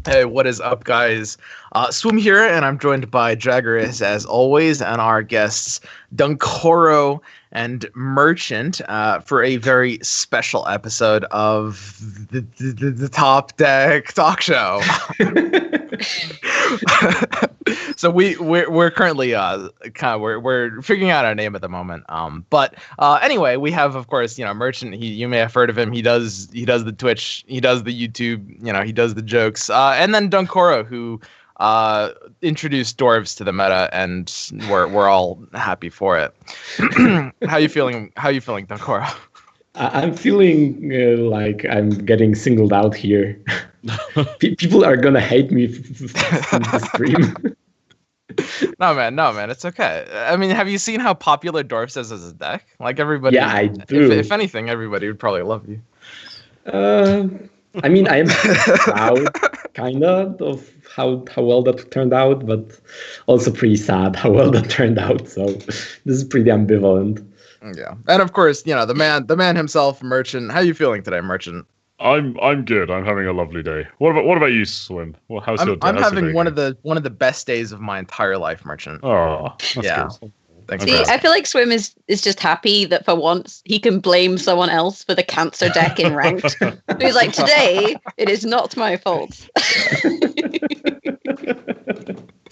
Hey, what is up, guys? Swim here, and I'm joined by Jaggeris as always, and our guests Dunkoro and Merchant for a very special episode of the Top Deck Talk Show. So we're currently we're figuring out our name at the moment. But anyway, we have, of course, Merchant. You may have heard of him. He does the Twitch, he does the YouTube, he does the jokes. And then Dunkoro, who introduced dwarves to the meta, and we're all happy for it. How you feeling, Dunkoro? I'm feeling like I'm getting singled out here. People are gonna hate me from the stream. No man, it's okay. I mean, have you seen how popular Dwarfs is as a deck? Like, everybody. Yeah, I do. If anything, everybody would probably love you. I mean, I am proud, kinda, of how well that turned out, but also pretty sad how well that turned out. So this is pretty ambivalent. Yeah, and of course, the man himself, Merchant. How you feeling today, Merchant? I'm good. I'm having a lovely day. What about you, Swim? Well, how's your day? I'm having one of the best days of my entire life, Merchant. Oh, that's yeah. Good. Thanks. See, I feel like Swim is just happy that for once he can blame someone else for the cancer deck in ranked. He's like, today it is not my fault.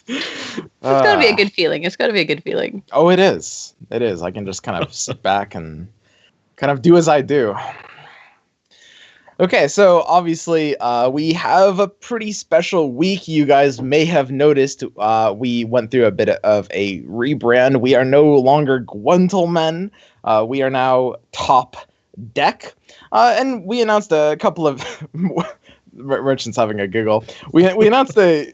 It's got to be a good feeling. It's got to be a good feeling. Oh, it is. It is. I can just kind of sit back and kind of do as I do. Okay, so obviously we have a pretty special week. You guys may have noticed we went through a bit of a rebrand. We are no longer Gwentelmen. We are now Top Deck. And we announced a couple of... Merchant's having a giggle. We announced okay.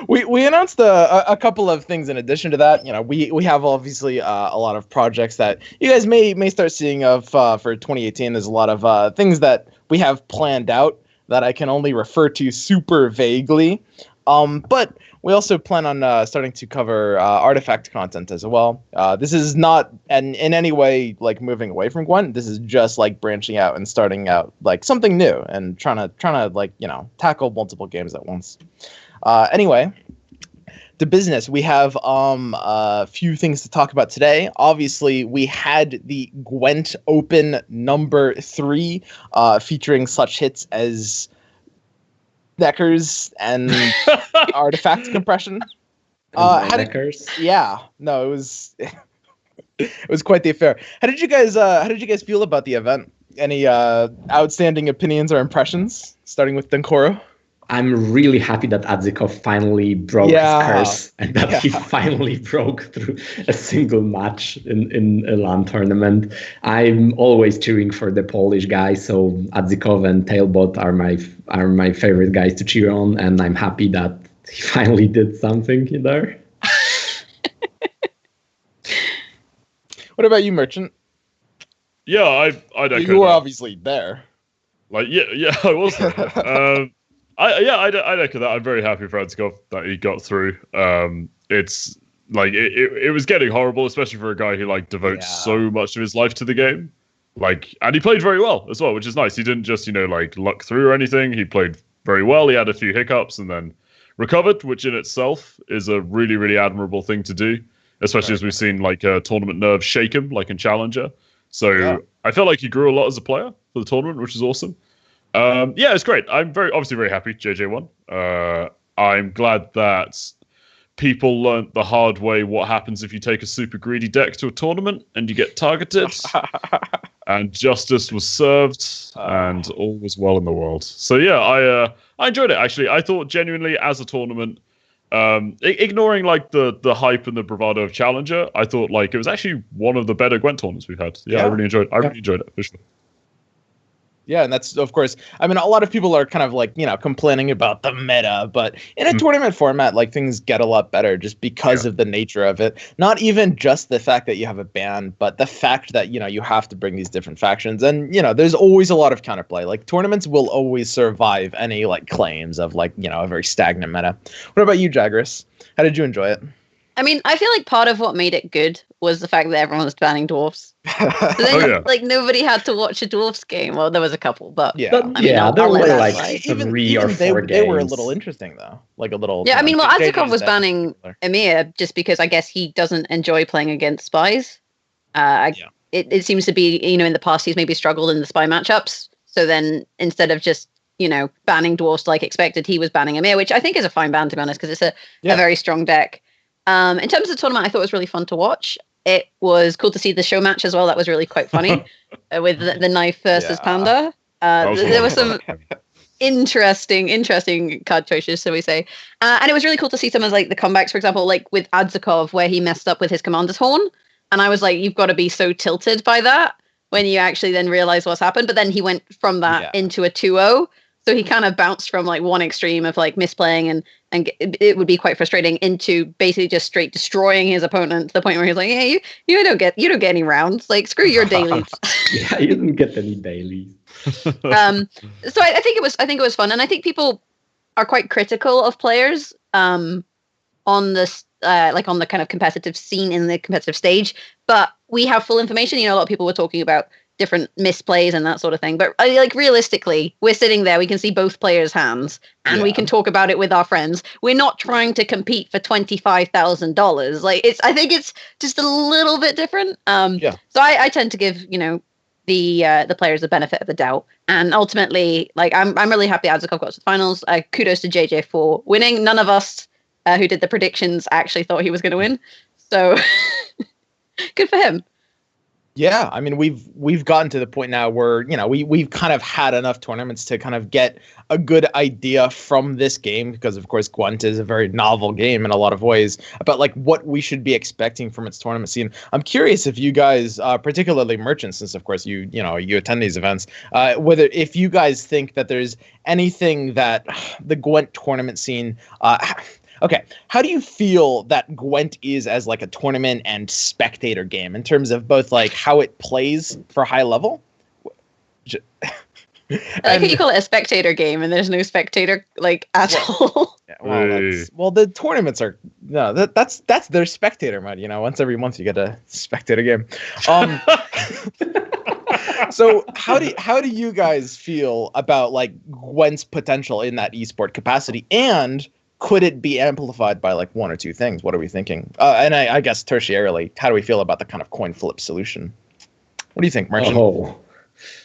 We announced a couple of things in addition to that. We have obviously a lot of projects that you guys may start seeing of for 2018. There's a lot of things that we have planned out that I can only refer to super vaguely. But we also plan on starting to cover artifact content as well. This is not in any way like moving away from Gwent. This is just like branching out and starting out like something new and trying to like tackle multiple games at once. Anyway, to business, we have a few things to talk about today. Obviously, we had the Gwent Open number 3 featuring such hits as Neckers and artifact compression. Yeah, no, it was quite the affair. How did you guys feel about the event? Any outstanding opinions or impressions? Starting with Dunkoro. I'm really happy that Adzikov finally broke his curse and that he finally broke through a single match in a LAN tournament. I'm always cheering for the Polish guys, so Adzikov and Tailbot are my favorite guys to cheer on, and I'm happy that he finally did something in there. What about you, Merchant? Yeah, I don't. You were obviously there. Like, yeah, I was there. I echo that. I'm very happy for Adzikov that he got through. It's like it was getting horrible, especially for a guy who like devotes so much of his life to the game. Like, and he played very well as well, which is nice. He didn't just like luck through or anything. He played very well. He had a few hiccups and then recovered, which in itself is a really, really admirable thing to do, especially as we've seen like tournament nerves shake him, like in Challenger. So I felt like he grew a lot as a player for the tournament, which is awesome. Yeah, it's great. I'm obviously very happy JJ won. I'm glad that people learnt the hard way what happens if you take a super greedy deck to a tournament and you get targeted. And justice was served, and all was well in the world. So yeah, I enjoyed it actually. I thought genuinely as a tournament, ignoring like the hype and the bravado of Challenger, I thought like it was actually one of the better Gwent tournaments we've had. Yeah, I really enjoyed it for sure. Yeah, and that's, of course, I mean, a lot of people are kind of like, complaining about the meta, but in a tournament format, like, things get a lot better just because of the nature of it. Not even just the fact that you have a ban, but the fact that, you have to bring these different factions. And, there's always a lot of counterplay. Like, tournaments will always survive any, like, claims of, like, a very stagnant meta. What about you, Jaggeris? How did you enjoy it? I mean, I feel like part of what made it good was the fact that everyone was banning dwarfs. So then, like, nobody had to watch a dwarfs game. Well, there was a couple, but yeah, I mean, there were like slide. three or four games. They were a little interesting though, like a little. Yeah, I mean, well, Adzikov was banning Emir just because I guess he doesn't enjoy playing against spies. It seems to be, in the past he's maybe struggled in the spy matchups. So then instead of just banning dwarfs like expected, he was banning Emir, which I think is a fine ban, to be honest, because it's a very strong deck. In terms of the tournament, I thought it was really fun to watch. It was cool to see the show match as well. That was really quite funny with the knife versus Panda. There were some interesting card choices, so we say. And it was really cool to see some of like the comebacks, for example, like with Adzikov, where he messed up with his Commander's Horn. And I was like, you've got to be so tilted by that when you actually then realize what's happened. But then he went from that into a 2-0. So he kind of bounced from like one extreme of like misplaying and it would be quite frustrating into basically just straight destroying his opponent to the point where he's like, hey, you don't get any rounds. Like, screw your dailies. Yeah, you didn't get any dailies. So I think it was fun, and I think people are quite critical of players on this like on the kind of competitive scene in the competitive stage. But we have full information. A lot of people were talking about different misplays and that sort of thing. But like realistically, we're sitting there, we can see both players' hands, and we can talk about it with our friends. We're not trying to compete for $25,000. Like I think it's just a little bit different. So I tend to give the players the benefit of the doubt, and ultimately, like I'm really happy Adzikov got to the finals. Kudos to JJ for winning. None of us who did the predictions actually thought he was going to win, so good for him. Yeah, I mean, we've gotten to the point now where we've kind of had enough tournaments to kind of get a good idea from this game, because of course Gwent is a very novel game in a lot of ways, about like what we should be expecting from its tournament scene. I'm curious if you guys, particularly merchants, since of course you attend these events, whether if you guys think that there's anything that the Gwent tournament scene. Okay, how do you feel that Gwent is as like a tournament and spectator game in terms of both like how it plays for high level? I like how you call it a spectator game and there's no spectator like at all. Well, the tournaments are that's their spectator mode. Once every month you get a spectator game. So how do you guys feel about like Gwent's potential in that esport capacity, and could it be amplified by like one or two things? What are we thinking? And I guess tertiarily, how do we feel about the kind of coin flip solution? What do you think, Merchant?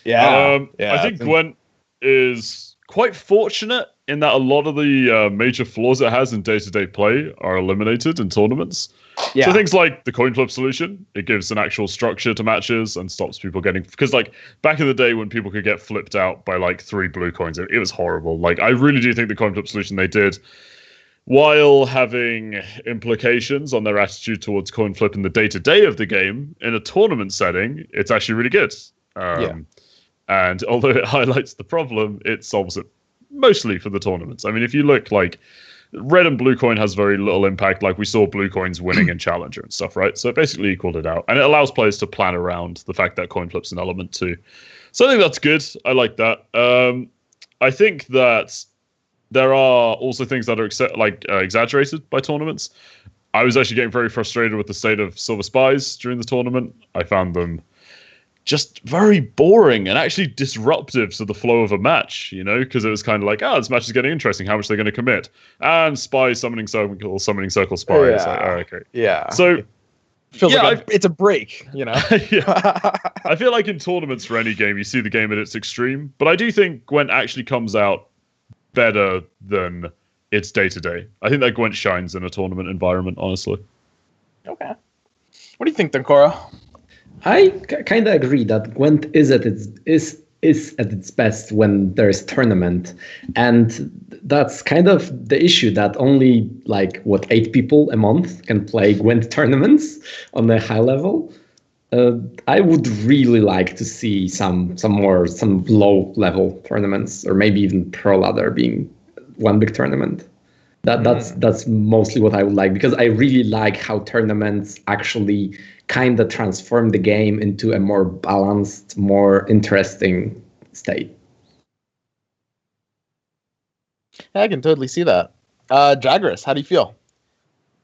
I think Gwent is quite fortunate in that a lot of the major flaws it has in day-to-day play are eliminated in tournaments. Yeah. So things like the coin flip solution, it gives an actual structure to matches and stops people getting, because like back in the day when people could get flipped out by like 3 blue coins, it was horrible. Like I really do think the coin flip solution they did, while having implications on their attitude towards coin flip in the day-to-day of the game, in a tournament setting, it's actually really good. And although it highlights the problem, it solves it mostly for the tournaments. I mean, if you look, like, red and blue coin has very little impact. Like, we saw blue coins winning in Challenger and stuff, right? So it basically equaled it out. And it allows players to plan around the fact that coin flip's an element too. So I think that's good. I like that. I think that there are also things that are exaggerated by tournaments. I was actually getting very frustrated with the state of Silver Spies during the tournament. I found them just very boring and actually disruptive to the flow of a match, because it was kind of like, this match is getting interesting. How much are they going to commit? And Spies summoning circle Spies. Yeah. Like, okay. Yeah. So feels like it's a break, Yeah. I feel like in tournaments for any game, you see the game at its extreme, but I do think Gwent actually comes out better than its day-to-day. I think that Gwent shines in a tournament environment, honestly. Okay. What do you think, Dunkoro? I kind of agree that Gwent is at its best when there's tournament, and that's kind of the issue that only 8 people a month can play Gwent tournaments on a high level. I would really like to see some low level tournaments, or maybe even Pro Ladder being one big tournament. That's mostly what I would like, because I really like how tournaments actually kind of transform the game into a more balanced, more interesting state. I can totally see that. Jagras, how do you feel?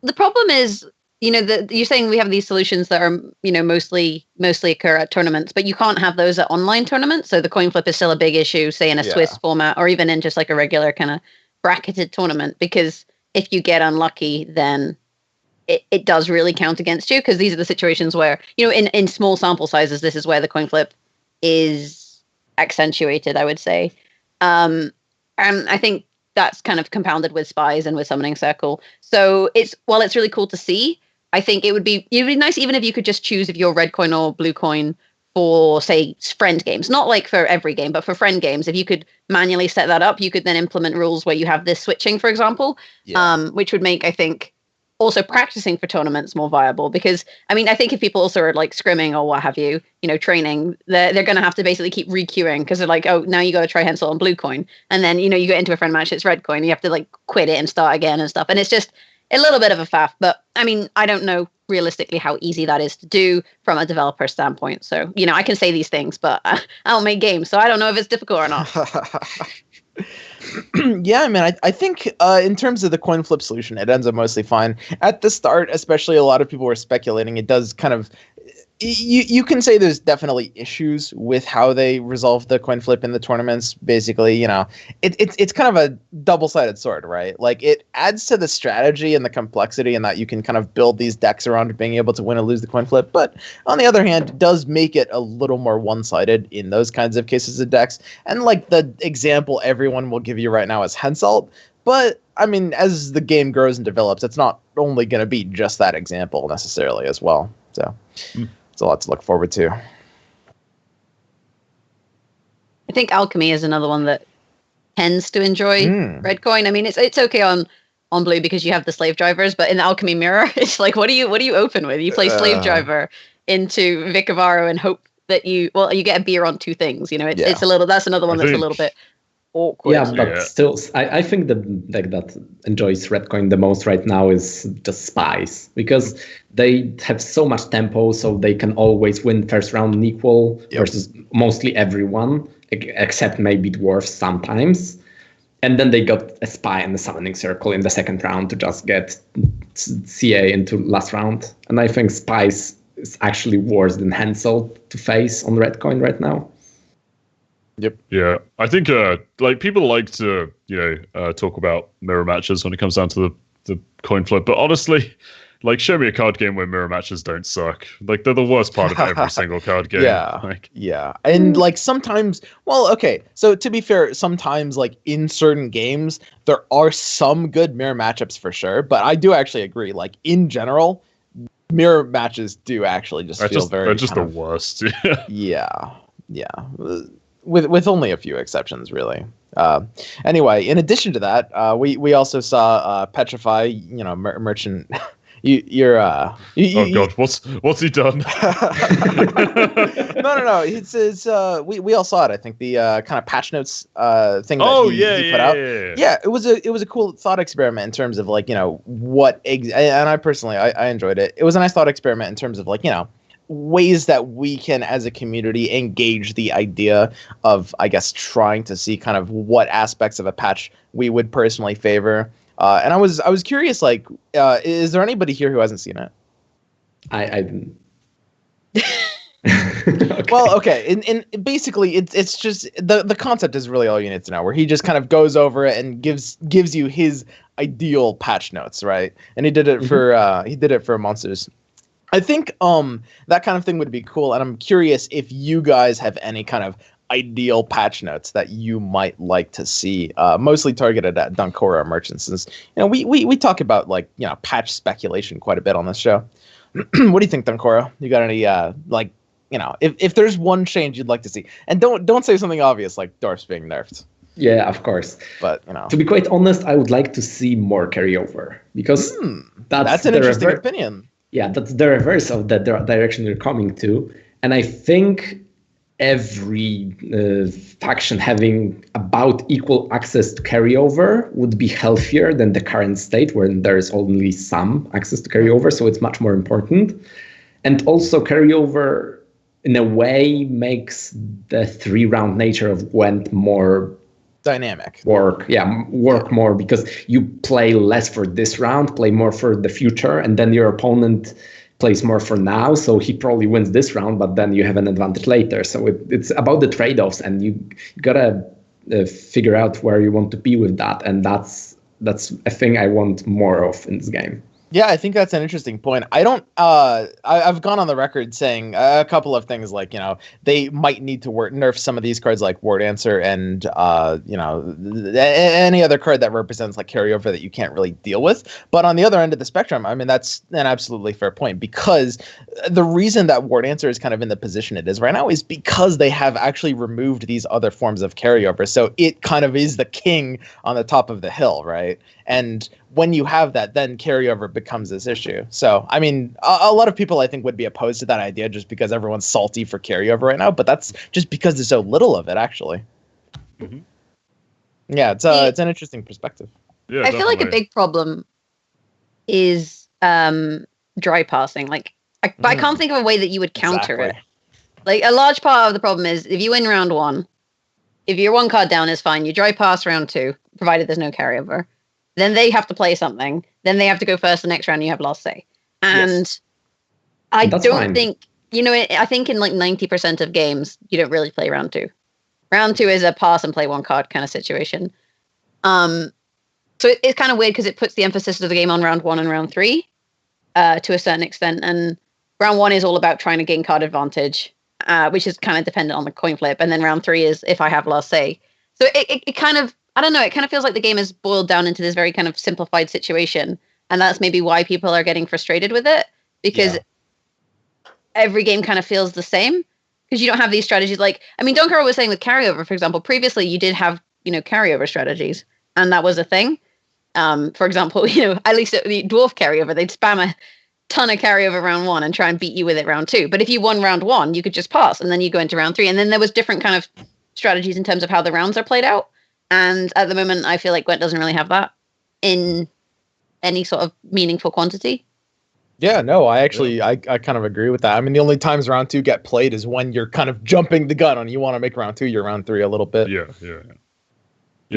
The problem is you're saying we have these solutions that are, mostly occur at tournaments, but you can't have those at online tournaments. So the coin flip is still a big issue, say in a Swiss format, or even in just like a regular kind of bracketed tournament, because if you get unlucky, then it does really count against you, because these are the situations where, in small sample sizes, this is where the coin flip is accentuated, I would say. And I think that's kind of compounded with spies and with summoning circle. So it's really cool to see. I think it'd be nice even if you could just choose if you're red coin or blue coin for, say, friend games. Not like for every game, but for friend games. If you could manually set that up, you could then implement rules where you have this switching, for example, which would make, I think, also practicing for tournaments more viable. Because, I mean, I think if people also are like scrimming or what have you, training, they're going to have to basically keep re-queuing, because they're like, oh, now you got to try Hensel on blue coin. And then, you get into a friend match, it's red coin. You have to like quit it and start again and stuff. And it's just a little bit of a faff. But I mean, I don't know realistically how easy that is to do from a developer standpoint. So, I can say these things, but I don't make games. So I don't know if it's difficult or not. Yeah, I mean, I think in terms of the coin flip solution, it ends up mostly fine. At the start, especially, a lot of people were speculating. It does kind of... You can say there's definitely issues with how they resolve the coin flip in the tournaments. Basically, it's kind of a double-sided sword, right? Like, it adds to the strategy and the complexity, and that you can kind of build these decks around being able to win or lose the coin flip. But on the other hand, it does make it a little more one-sided in those kinds of cases of decks. And like the example everyone will give you right now is Henselt. But I mean, as the game grows and develops, it's not only going to be just that example necessarily as well. So. It's a lot to look forward to. I think Alchemy is another one that tends to enjoy red coin. I mean, it's okay on blue because you have the slave drivers, but in the Alchemy mirror, it's like, what do you open with? You play slave driver into Vicavaro and hope that you get a beer on two things. It's a little. That's another one that's a little bit awkward. Yeah, but still, I think the deck that enjoys red coin the most right now is just spies, because they have so much tempo, so they can always win first round in equal versus mostly everyone, except maybe dwarves sometimes. And then they got a spy and the summoning circle in the second round to just get CA into last round. And I think spies is actually worse than Hensel to face on red coin right now. Yep. Yeah, I think like people like to talk about mirror matches when it comes down to the coin flip, but honestly, like, show me a card game where mirror matches don't suck. Like, they're the worst part of every single card game. Yeah, and like sometimes, well, okay, so to be fair, sometimes like in certain games there are some good mirror matchups for sure, but I do actually agree. Like in general, mirror matches do actually just feel very. They're just the worst. Yeah. With only a few exceptions, really. Anyway, in addition to that, we also saw Petrify, merchant. Oh God, what's he done? No. It's we all saw it. I think the kind of patch notes thing. That he put out. Yeah, it was a cool thought experiment in terms of like what and I personally I enjoyed it. It was a nice thought experiment in terms of like ways that we can as a community engage the idea of, I guess, trying to see kind of what aspects of a patch we would personally favor. And I was curious, like, is there anybody here who hasn't seen it? I didn't. Okay. Well, okay. In basically, it's just the concept is really all you need to know. Where he just kind of goes over it and gives you his ideal patch notes, right? And he did it for Monsters. I think that kind of thing would be cool, and I'm curious if you guys have any kind of ideal patch notes that you might like to see, mostly targeted at Dunkoro merchants. Since we talk about like patch speculation quite a bit on this show. What do you think, Dunkoro? You got any if there's one change you'd like to see, and don't say something obvious like dwarfs being nerfed. Yeah, of course. But to be quite honest, I would like to see more carryover, because that's an interesting opinion. Yeah, that's the reverse of the direction they're coming to. And I think every faction having about equal access to carryover would be healthier than the current state where there is only some access to carryover. So it's much more important. And also carryover, in a way, makes the 3-round nature of Gwent more dynamic. Work more, because you play less for this round, play more for the future, and then your opponent plays more for now, so he probably wins this round, but then you have an advantage later. So it's about the trade-offs, and you gotta figure out where you want to be with that, and that's a thing I want more of in this game. Yeah, I think that's an interesting point. I don't. I've gone on the record saying a couple of things, like, you know, they might need to nerf some of these cards like Ward Answer and you know, any other card that represents like carryover that you can't really deal with. But on the other end of the spectrum, I mean, that's an absolutely fair point, because the reason that Ward Answer is kind of in the position it is right now is because they have actually removed these other forms of carryover. So it kind of is the king on the top of the hill, right? And when you have that, then carryover becomes this issue. So, I mean, a lot of people, I think, would be opposed to that idea just because everyone's salty for carryover right now. But that's just because there's so little of it, actually. Mm-hmm. Yeah, it's an interesting perspective. Yeah, I feel like a big problem is dry passing. Like, but I can't think of a way that you would counter it. Like, a large part of the problem is if you win round one, if you're one card down, is fine. You dry pass round two, provided there's no carryover. Then they have to play something. Then they have to go first the next round. And you have last say. And I don't think, you know, I think in like 90% of games, you don't really play round two. Round two is a pass and play one card kind of situation. So it's kind of weird because it puts the emphasis of the game on round one and round three to a certain extent. And round one is all about trying to gain card advantage, which is kind of dependent on the coin flip. And then round three is if I have last say. So it kind of, I don't know, it kind of feels like the game is boiled down into this very kind of simplified situation. And that's maybe why people are getting frustrated with it, because every game kind of feels the same, because you don't have these strategies. Like, I mean, Dunkoro was saying with carryover, for example, previously you did have, you know, carryover strategies, and that was a thing. For example, you know, at least the dwarf carryover, they'd spam a ton of carryover round one and try and beat you with it round two. But if you won round one, you could just pass, and then you go into round three. And then there was different kind of strategies in terms of how the rounds are played out. And at the moment, I feel like Gwent doesn't really have that in any sort of meaningful quantity. Yeah, no, I kind of agree with that. I mean, the only times round two get played is when you're kind of jumping the gun and you want to make round two your round three a little bit. Yeah,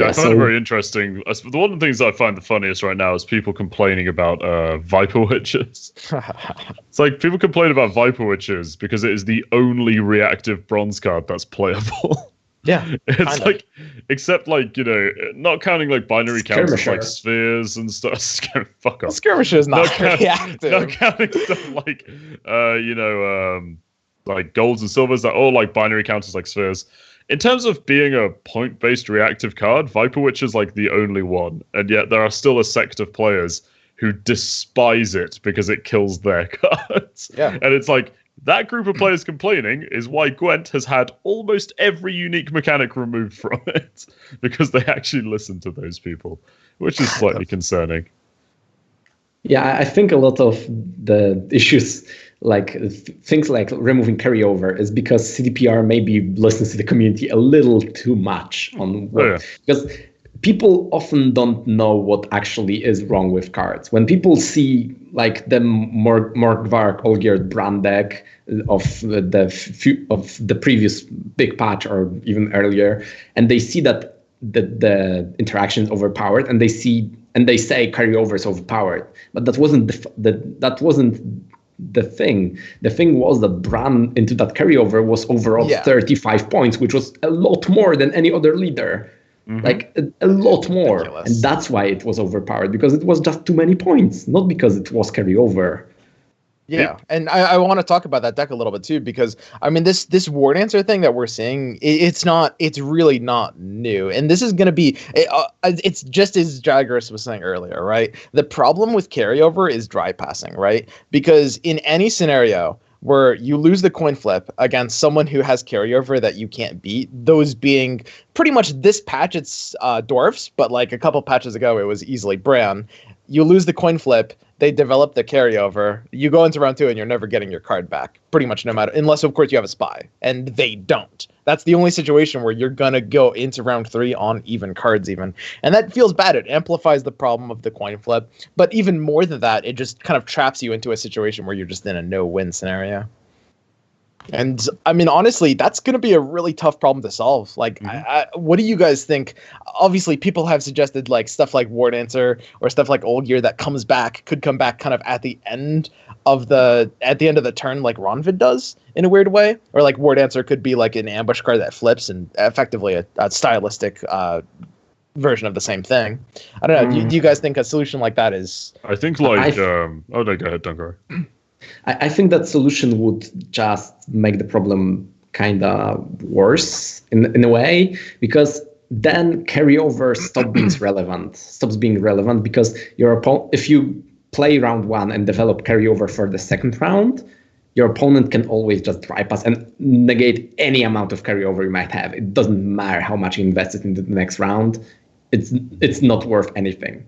I find it very interesting. The one of the things I find the funniest right now is people complaining about Viper Witches. It's like people complain about Viper Witches because it is the only reactive bronze card that's playable. Yeah, it's like, except like, you know, not counting like binary counters like spheres and stuff. Fuck off. Skirmisher is not reactive. Not counting stuff like, you know, like golds and silvers that all like binary counters like spheres. In terms of being a point-based reactive card, Viper Witch is like the only one, and yet there are still a sect of players who despise it because it kills their cards. Yeah, and it's like, that group of players complaining is why Gwent has had almost every unique mechanic removed from it, because they actually listen to those people, which is slightly concerning. Yeah, I think a lot of the issues, like things like removing carryover, is because CDPR maybe listens to the community a little too much on what, because people often don't know what actually is wrong with cards. When people see like the Morgvark Olgierd brand deck of the previous big patch or even earlier, and they see that the interaction is overpowered, and they say carryover is overpowered, but that wasn't the thing. The thing was that Bran into that carryover was overall 35 points, which was a lot more than any other leader. Mm-hmm. Like a lot more. Ridiculous. And that's why it was overpowered, because it was just too many points, not because it was carryover. Yeah, and I want to talk about that deck a little bit too, because I mean this Ward Answer thing that we're seeing, it's really not new, and this is going to be it's just as Jagras was saying earlier, right? The problem with carryover is dry passing, right? Because in any scenario where you lose the coin flip against someone who has carryover that you can't beat, those being pretty much this patch, it's dwarfs, but like a couple patches ago it was easily Bran. You lose the coin flip, they develop the carryover, you go into round two and you're never getting your card back, pretty much, no matter, unless of course you have a spy, and they don't. That's the only situation where you're gonna go into round three on even cards even, and that feels bad. It amplifies the problem of the coin flip, but even more than that, it just kind of traps you into a situation where you're just in a no-win scenario. And I mean, honestly, that's going to be a really tough problem to solve. Like, what do you guys think? Obviously, people have suggested like stuff like War Dancer or stuff like Old Gear that could come back kind of at the end of the turn, like Ronvid does in a weird way, or like War Dancer could be like an ambush card that flips and effectively a stylistic version of the same thing. I don't know. Do you guys think a solution like that is? I think like oh no, go ahead, Dunkoro. I think that solution would just make the problem kind of worse in a way, because then carryover stops being relevant because your opponent, if you play round 1 and develop carryover for the second round, your opponent can always just dry pass and negate any amount of carryover you might have. It doesn't matter how much you invested in the next round. It's not worth anything.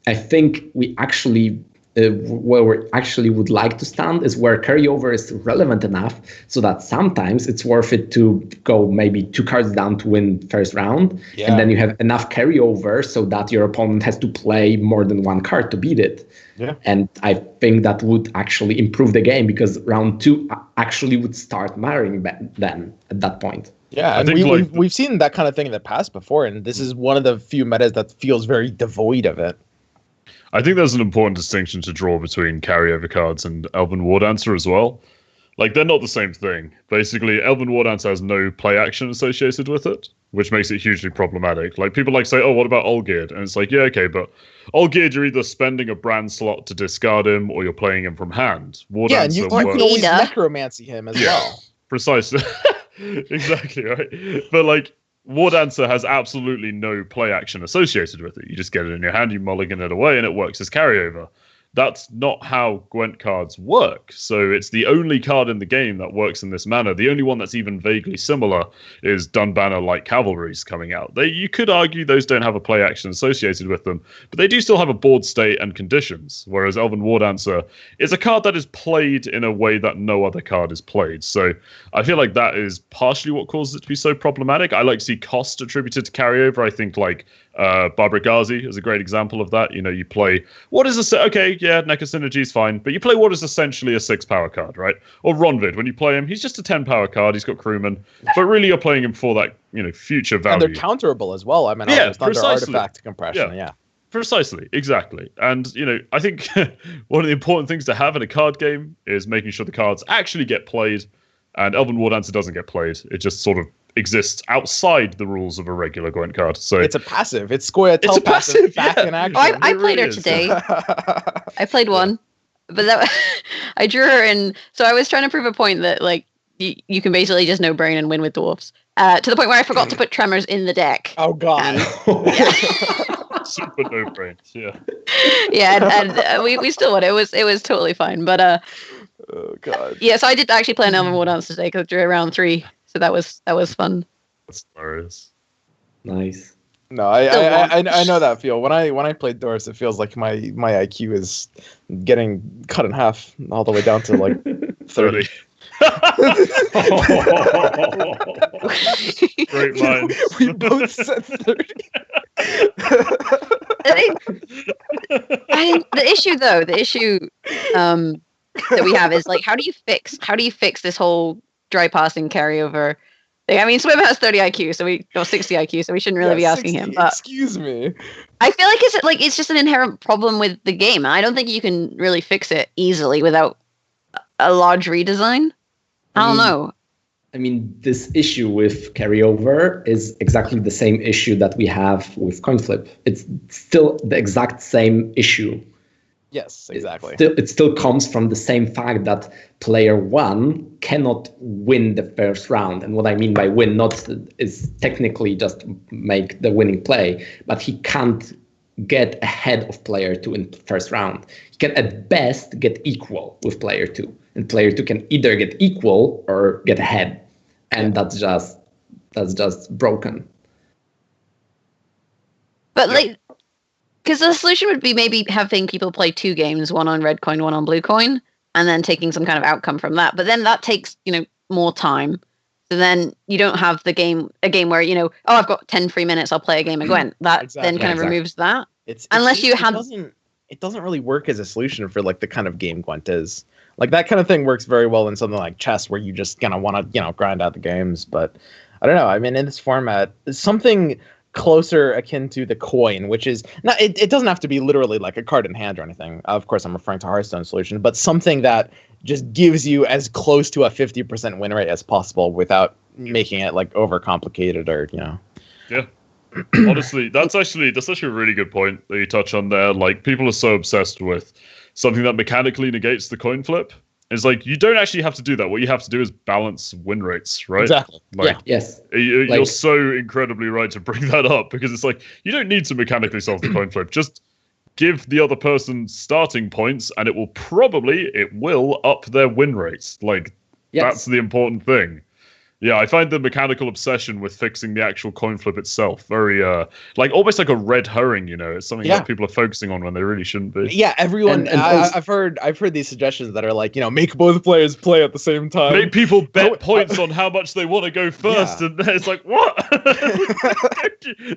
I think we actually where we actually would like to stand is where carryover is relevant enough so that sometimes it's worth it to go maybe 2 cards down to win first round, and then you have enough carryover so that your opponent has to play more than 1 card to beat it. Yeah. And I think that would actually improve the game because round 2 actually would start mattering then at that point. Yeah, and we've seen that kind of thing in the past before, and this is one of the few metas that feels very devoid of it. I think there's an important distinction to draw between carryover cards and Elven War Dancer as well. Like, they're not the same thing. Basically, Elven War Dancer has no play action associated with it, which makes it hugely problematic. Like, people like say, oh, what about Olgierd? And it's like, yeah, okay, but Olgierd, you're either spending a brand slot to discard him or you're playing him from hand. War Dancer and you can always necromancy him as well. Precisely. Exactly, right? But, like, War Dancer has absolutely no play action associated with it. You just get it in your hand, you mulligan it away, and it works as carryover. That's not how Gwent cards work. So it's the only card in the game that works in this manner. The only one that's even vaguely similar is Dunbanner Light Cavalry's coming out. You could argue those don't have a play action associated with them, but they do still have a board state and conditions, whereas Elven War Dancer is a card that is played in a way that no other card is played. So I feel like that is partially what causes it to be so problematic. I like to see cost attributed to carryover. I think like Barbara Ghazi is a great example of that. You know, you play what is NECA Synergy is fine, but you play what is essentially a 6 power card, right? Or Ronvid, when you play him, he's just a 10 power card. He's got crewman, but really you're playing him for that, future value. And they're counterable as well. I mean, under artifact compression, yeah. Precisely, exactly. And, I think one of the important things to have in a card game is making sure the cards actually get played, and Elven War Dancer doesn't get played. It just sort of exists outside the rules of a regular Gwent card. So it's a passive. It's Square Tell passive back in action. I played her today. I played one, but I drew her in. So I was trying to prove a point that like you can basically just no brain and win with dwarves. To the point where I forgot to put Tremors in the deck. Oh god. Super no brain. Yeah. Yeah, and we still won. It was totally fine, but oh god. Yeah, so I did actually play an Elven War Dancer today because I drew around 3. So that was fun. That's hilarious. Nice. No, I know that feel. When I played Doris, it feels like my IQ is getting cut in half all the way down to like 30. Great minds. We both said 30. The issue that we have is like how do you fix this whole dry passing carryover thing? I mean, Swim has 30 IQ, or 60 IQ, so we shouldn't really be asking 60, him. But excuse me. I feel like it's just an inherent problem with the game. I don't think you can really fix it easily without a large redesign. I don't know. I mean, this issue with carryover is exactly the same issue that we have with coin flip. It's still the exact same issue. Yes, exactly. It still comes from the same fact that player 1 cannot win the first round. And what I mean by win is technically just make the winning play, but he can't get ahead of player 2 in the first round. He can at best get equal with player 2. And player 2 can either get equal or get ahead. And that's just broken. But because the solution would be maybe having people play 2 games, one on red coin, one on blue coin, and then taking some kind of outcome from that. But then that takes, more time. So then you don't have a game where, I've got 10 free minutes, I'll play a game of Gwent. That then kind of removes that. It doesn't really work as a solution for like the kind of game Gwent is. Like that kind of thing works very well in something like chess, where you just kind of want to, grind out the games. But I don't know. I mean, in this format, something closer akin to the coin, which is not, it doesn't have to be literally like a card in hand or anything. Of course, I'm referring to Hearthstone solution, but something that just gives you as close to a 50% win rate as possible without making it like overcomplicated or, Yeah. Honestly, that's actually a really good point that you touch on there. Like, people are so obsessed with something that mechanically negates the coin flip. It's like, you don't actually have to do that. What you have to do is balance win rates, right? Exactly. Like, Yes. You're so incredibly right to bring that up, because it's like, you don't need to mechanically solve the coin flip. Just give the other person starting points, and it will up their win rates. Like, that's the important thing. Yeah, I find the mechanical obsession with fixing the actual coin flip itself very, almost like a red herring. It's something that people are focusing on when they really shouldn't be. Yeah, everyone. I've heard these suggestions that are like, make both players play at the same time. Make people bet points on how much they want to go first, and then it's like, what?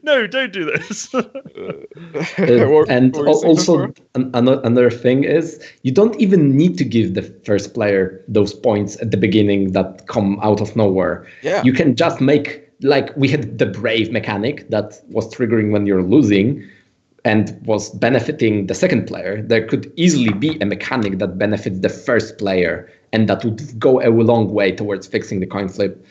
Don't do this. Also, another thing is, you don't even need to give the first player those points at the beginning that come out of nowhere. Yeah. You can just make, like, we had the Brave mechanic that was triggering when you're losing and was benefiting the second player. There could easily be a mechanic that benefits the first player, and that would go a long way towards fixing the coin flip.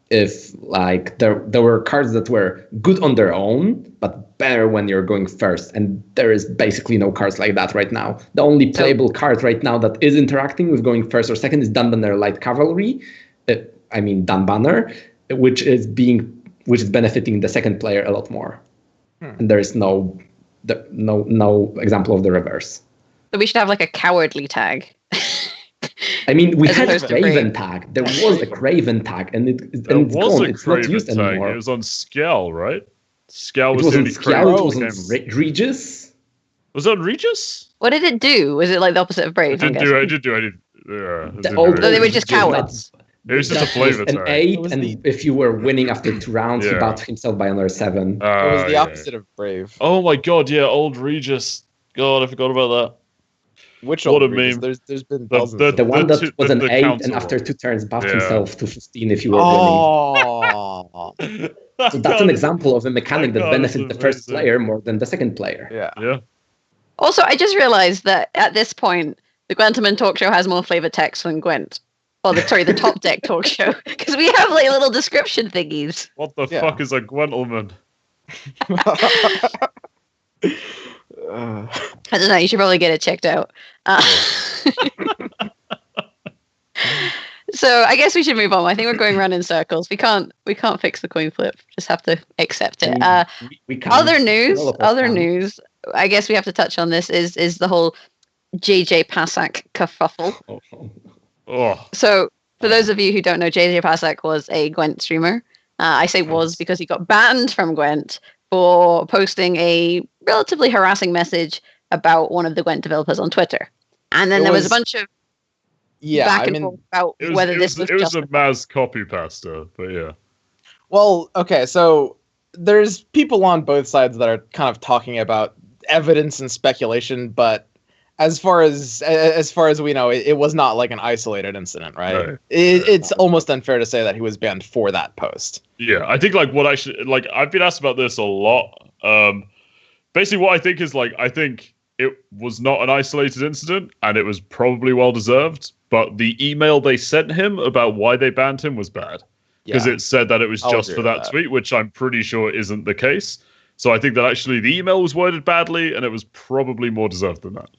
If like there were cards that were good on their own, but better when you're going first, and there is basically no cards like that right now. The only playable card right now that is interacting with going first or second is Dunbanner Light Cavalry. Dunbanner, which is benefiting the second player a lot more. And there is no example of the reverse. So we should have like a cowardly tag. We had a Craven tag. There was a Craven tag, and it's gone. It's not used anymore. It was on Scal, right? Scal was it the wasn't Scal. It was on Regis. Was it on Regis? What did it do? Was it like the opposite of Brave? It did do anything. They were just cowards. It was just a flavor tag. An 8, and if you were winning after 2 rounds, he bought himself by another 7. It was the opposite of Brave. Oh my god, yeah, old Regis. God, I forgot about that. Which old Regis? There's been dozens. The one that was an 8, and after 2 turns buffed himself to 15 if you were winning. So that's an example of a mechanic that benefits the first player more than the second player. Yeah. Also, I just realized that at this point, the Gwenterman talk show has more flavor text than Gwent. The Top Deck talk show, because we have like little description thingies. What the fuck is a Gwentelman? I don't know. You should probably get it checked out. So I guess we should move on. I think we're going around in circles. We can't fix the coin flip. Just have to accept it. We can't. Other news. I guess we have to touch on this. Is the whole JJ Pasak kerfuffle. So, for those of you who don't know, JJ Pasak was a Gwent streamer. I say was because he got banned from Gwent for posting a relatively harassing message about one of the Gwent developers on Twitter. And then there was a bunch of back and forth about whether this was It was a mass copy pasta, but yeah. Well, okay, so there's people on both sides that are kind of talking about evidence and speculation, but as far as we know, it was not like an isolated incident, right? No. It's almost unfair to say that he was banned for that post. Yeah, I think I've been asked about this a lot. Basically, what I think is I think it was not an isolated incident, and it was probably well deserved. But the email they sent him about why they banned him was bad, because it said that it was just for that tweet, which I'm pretty sure isn't the case. So I think that actually the email was worded badly, and it was probably more deserved than that.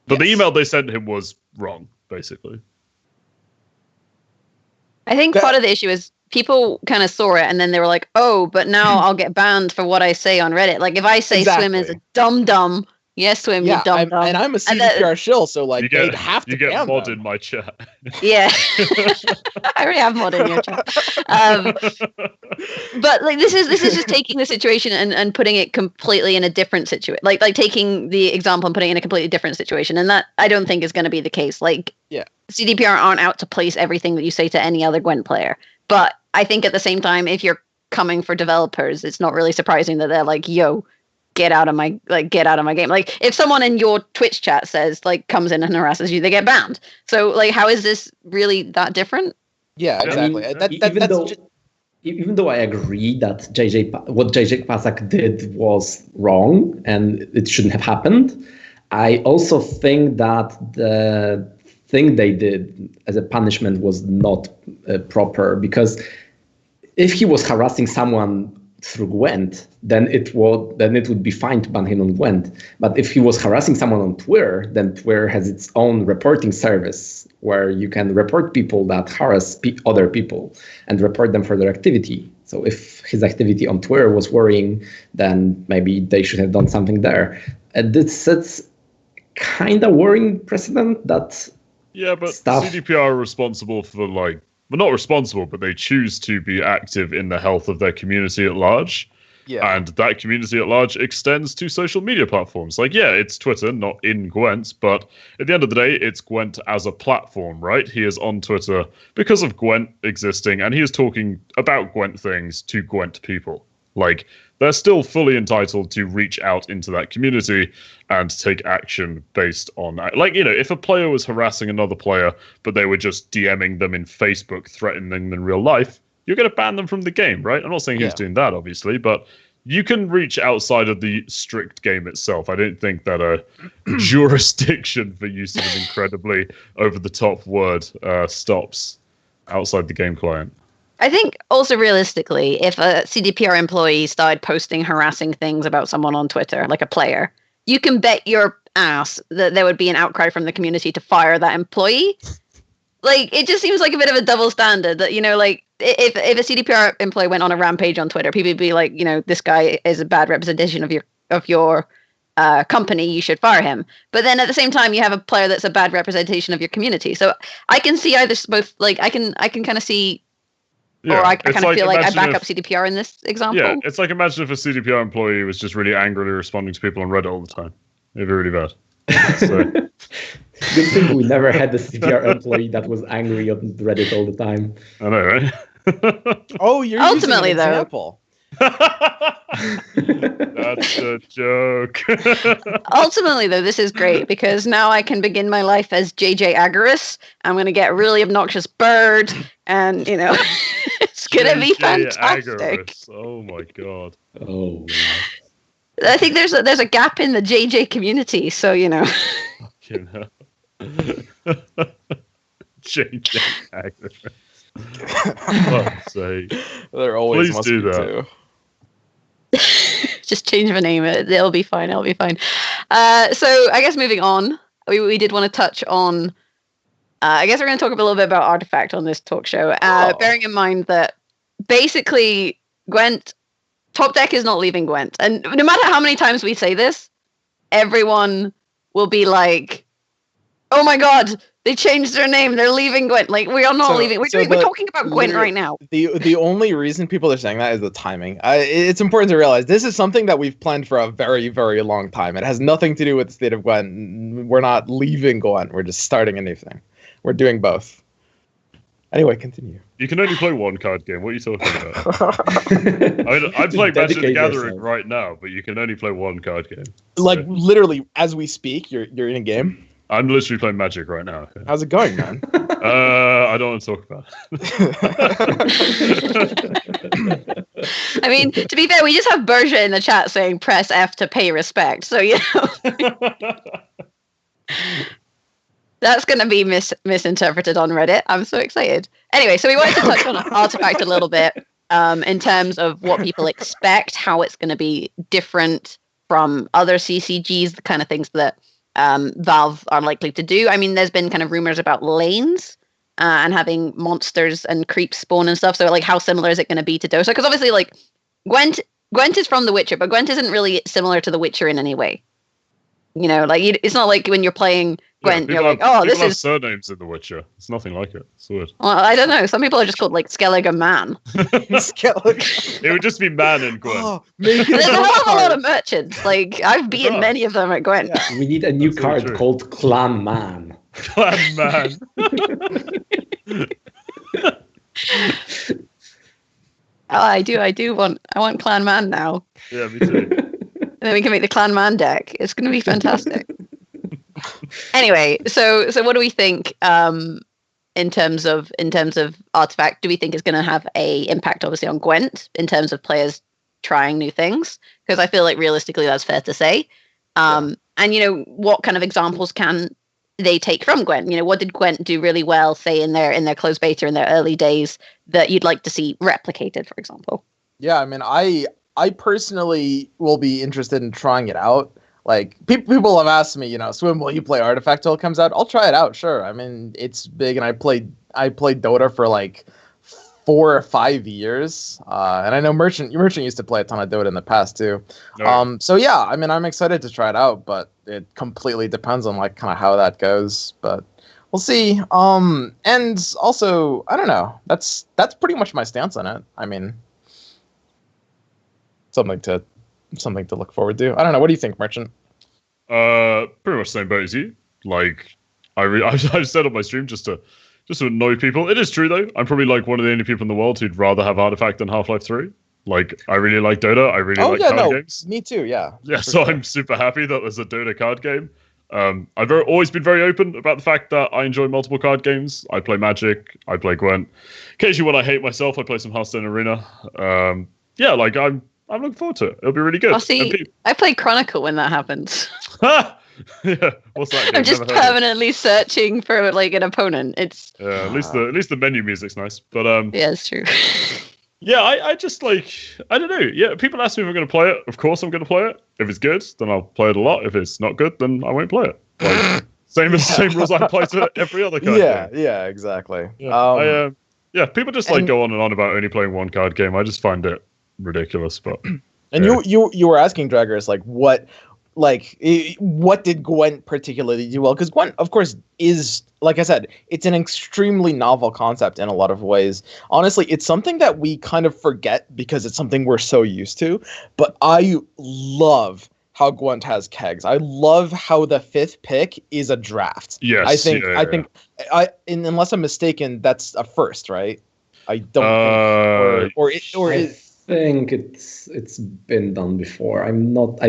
But the email they sent him was wrong, basically. I think part of the issue is people kind of saw it and then they were like, oh, but now I'll get banned for what I say on Reddit. Like if I say Swim is a dum-dum, yes, Swim, you dum-dum. And I'm a CDPR shill, so they'd have to ban mod them. in my chat. Yeah. I already have mod in your chat. But this is just taking the situation and putting it completely in a different situation. Like taking the example and putting it in a completely different situation. And that I don't think is going to be the case. CDPR aren't out to police everything that you say to any other Gwent player. But I think at the same time, if you're coming for developers, it's not really surprising that they're like, yo, get out of my game. Like if someone in your Twitch chat says like comes in and harasses you, they get banned. So like how is this really that different? Yeah, exactly. I mean, even though I agree that what JJ Kwasak did was wrong and it shouldn't have happened, I also think that the thing they did as a punishment was not proper, because if he was harassing someone through Gwent, then it would be fine to ban him on Gwent. But if he was harassing someone on Twitter, then Twitter has its own reporting service where you can report people that harass other people and report them for their activity. So if his activity on Twitter was worrying, then maybe they should have done something there. And this sets kind of worrying precedent that but CDPR are responsible for well, not responsible, but they choose to be active in the health of their community at large. Yeah. And that community at large extends to social media platforms. Like, yeah, it's Twitter, not in Gwent, but at the end of the day, it's Gwent as a platform, right? He is on Twitter because of Gwent existing, and he is talking about Gwent things to Gwent people. Like, they're still fully entitled to reach out into that community and take action based on that. Like, if a player was harassing another player, but they were just DMing them in Facebook, threatening them in real life, you're going to ban them from the game, right? I'm not saying who's doing that, obviously, but you can reach outside of the strict game itself. I don't think that a jurisdiction for use of an incredibly over-the-top word stops outside the game client. I think also realistically, if a CDPR employee started posting harassing things about someone on Twitter, like a player, you can bet your ass that there would be an outcry from the community to fire that employee. Like, it just seems like a bit of a double standard that, like, if a CDPR employee went on a rampage on Twitter, people would be like, this guy is a bad representation of your company, you should fire him. But then at the same time, you have a player that's a bad representation of your community. So I can see either both. Like, I can kind of see. Yeah, or I kind of feel like I back up CDPR in this example. Yeah, it's like, imagine if a CDPR employee was just really angrily responding to people on Reddit all the time. It'd be really bad. So. Good thing we never had a CDPR employee that was angry on Reddit all the time. I know, right? Oh, you're ultimately using an though. Example. That's a joke. Ultimately, though, this is great because now I can begin my life as JJ Agarus. I'm going to get a really obnoxious bird, and it's going to be fantastic. Agarus. Oh my god. Oh. I think there's a gap in the JJ community, so Fucking hell. JJ Agarus. Fuck's sake. There always Please must do be that. two. Just change the name. It'll be fine. So I guess moving on, we did want to touch on. I guess we're going to talk a little bit about Artifact on this talk show. Bearing in mind that basically Gwent, Topdeck is not leaving Gwent, and no matter how many times we say this, everyone will be like, "Oh my god, they changed their name. They're leaving Gwent." Like, we are not leaving. We're talking about Gwent right now. The only reason people are saying that is the timing. It's important to realize this is something that we've planned for a very, very long time. It has nothing to do with the state of Gwent. We're not leaving Gwent. We're just starting a new thing. We're doing both. Anyway, continue. You can only play one card game. What are you talking about? I mean, I'm playing Magic the Gathering right now, but you can only play one card game. So. Like, literally, as we speak, you're in a game? I'm literally playing Magic right now. Okay. How's it going, man? I don't want to talk about it. I mean, to be fair, we just have Berger in the chat saying press F to pay respect. So, that's going to be misinterpreted on Reddit. I'm so excited. Anyway, so we wanted to touch on Artifact a little bit in terms of what people expect, how it's going to be different from other CCGs, the kind of things that Valve are likely to do. I mean, there's been kind of rumors about lanes and having monsters and creeps spawn and stuff. So, like, how similar is it going to be to Dosa? Because obviously, like, Gwent is from The Witcher, but Gwent isn't really similar to The Witcher in any way. Like, it's not like when you're playing Gwent, you're like, this is surnames in The Witcher. It's nothing like it. It's weird. Well, I don't know. Some people are just called like Skellige Man. Skellige. It would just be Man in Gwent. Oh, there's a hell of a lot of merchants. Like, I've beaten many of them at Gwent. Yeah. We need a new card called Clan Man. Clan Man. I want Clan Man now. Yeah, me too. then we can make the Clan Man deck. It's going to be fantastic. Anyway, so what do we think in terms of Artifact? Do we think it's going to have a impact, obviously, on Gwent in terms of players trying new things? Because I feel like realistically that's fair to say. And what kind of examples can they take from Gwent? What did Gwent do really well, say in their closed beta in their early days, that you'd like to see replicated, for example? Yeah, I mean, I personally will be interested in trying it out. Like, people have asked me, Swim, will you play Artifact till it comes out? I'll try it out, sure. I mean, it's big, and I played Dota for like 4 or 5 years, and I know Merchant used to play a ton of Dota in the past too. So yeah, I mean, I'm excited to try it out, but it completely depends on like kind of how that goes. But we'll see. And also, I don't know. That's pretty much my stance on it. I mean, something to look forward to. I don't know. What do you think, Merchant? Pretty much the same boat as you. Like, I've said on my stream just to annoy people. It is true though. I'm probably like one of the only people in the world who'd rather have Artifact than Half-Life 3. Like, I really like Dota. I really like card games. Me too. Yeah. Yeah. So sure. I'm super happy that there's a Dota card game. I've always been very open about the fact that I enjoy multiple card games. I play Magic. I play Gwent. Occasionally, when I hate myself, I play some Hearthstone Arena. Yeah, like I'm looking forward to it. It'll be really good. I'll see. I played Chronicle when that happens. Yeah, what's that game? I'm just permanently searching for like an opponent. It's at least the menu music's nice. But yeah, it's true. Yeah, I just like, I don't know. Yeah, people ask me if I'm going to play it. Of course, I'm going to play it. If it's good, then I'll play it a lot. If it's not good, then I won't play it. Like, same rules I apply to every other card game. Yeah, exactly. Yeah, people just like go on and on about only playing one card game. I just find it ridiculous. But and you were asking Draggers like what did Gwent particularly do well? Because Gwent, of course, is, like I said, it's an extremely novel concept in a lot of ways. Honestly, it's something that we kind of forget because it's something we're so used to. But I love how Gwent has kegs. I love how the 5th pick is a draft. Yes, I think unless I'm mistaken, that's a first, right? I don't think it's been done before. I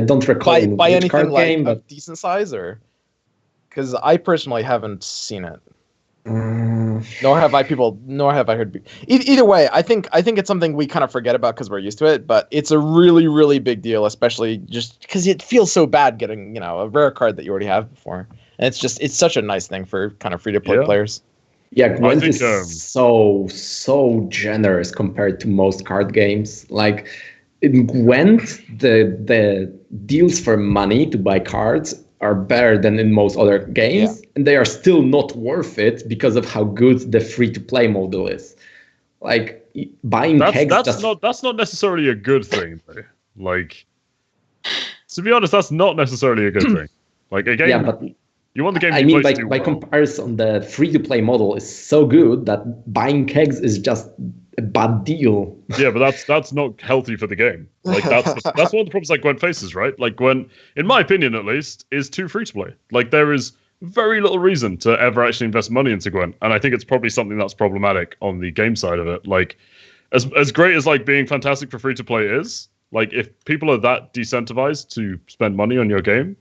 don't recall by anything card like game, a but decent size, or because I personally haven't seen it. Nor have I heard. Either way, I think it's something we kind of forget about because we're used to it. But it's a really, really big deal, especially just because it feels so bad getting a rare card that you already have before. And it's such a nice thing for kind of free to play players. Yeah, Gwent is so generous compared to most card games. Like in Gwent, the deals for money to buy cards are better than in most other games, and they are still not worth it because of how good the free-to-play model is. Like buying kegs. That's not necessarily a good thing, though. Like, to be honest, that's not necessarily a good thing. Like a game. Yeah, but you want the game. By comparison, the free-to-play model is so good that buying kegs is just a bad deal. Yeah, but that's not healthy for the game. Like that's one of the problems like Gwent faces, right? Like Gwent, in my opinion at least, is too free-to-play. Like there is very little reason to ever actually invest money into Gwent, and I think it's probably something that's problematic on the game side of it. Like as great as like being fantastic for free-to-play is, like if people are that decentivized to spend money on your game,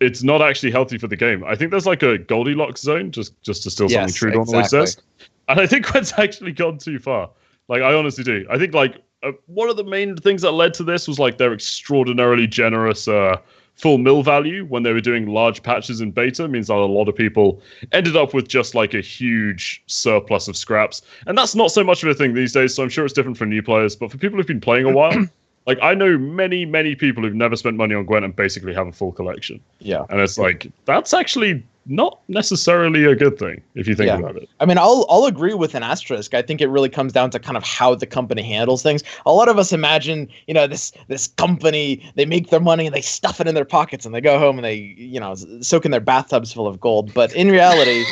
it's not actually healthy for the game. I think there's like a Goldilocks zone, just to steal something Trudon always says. And I think Gwent's actually gone too far. Like, I honestly do. I think like one of the main things that led to this was like their extraordinarily generous full mill value when they were doing large patches in beta. Means that a lot of people ended up with just like a huge surplus of scraps. And that's not so much of a thing these days, so I'm sure it's different for new players. But for people who've been playing a while, like, I know many, many people who've never spent money on Gwent and basically have a full collection. Yeah. And it's like, that's actually not necessarily a good thing, if you think about it. I mean, I'll agree with an asterisk. I think it really comes down to kind of how the company handles things. A lot of us imagine, this company, they make their money and they stuff it in their pockets and they go home and they, soak in their bathtubs full of gold. But in reality...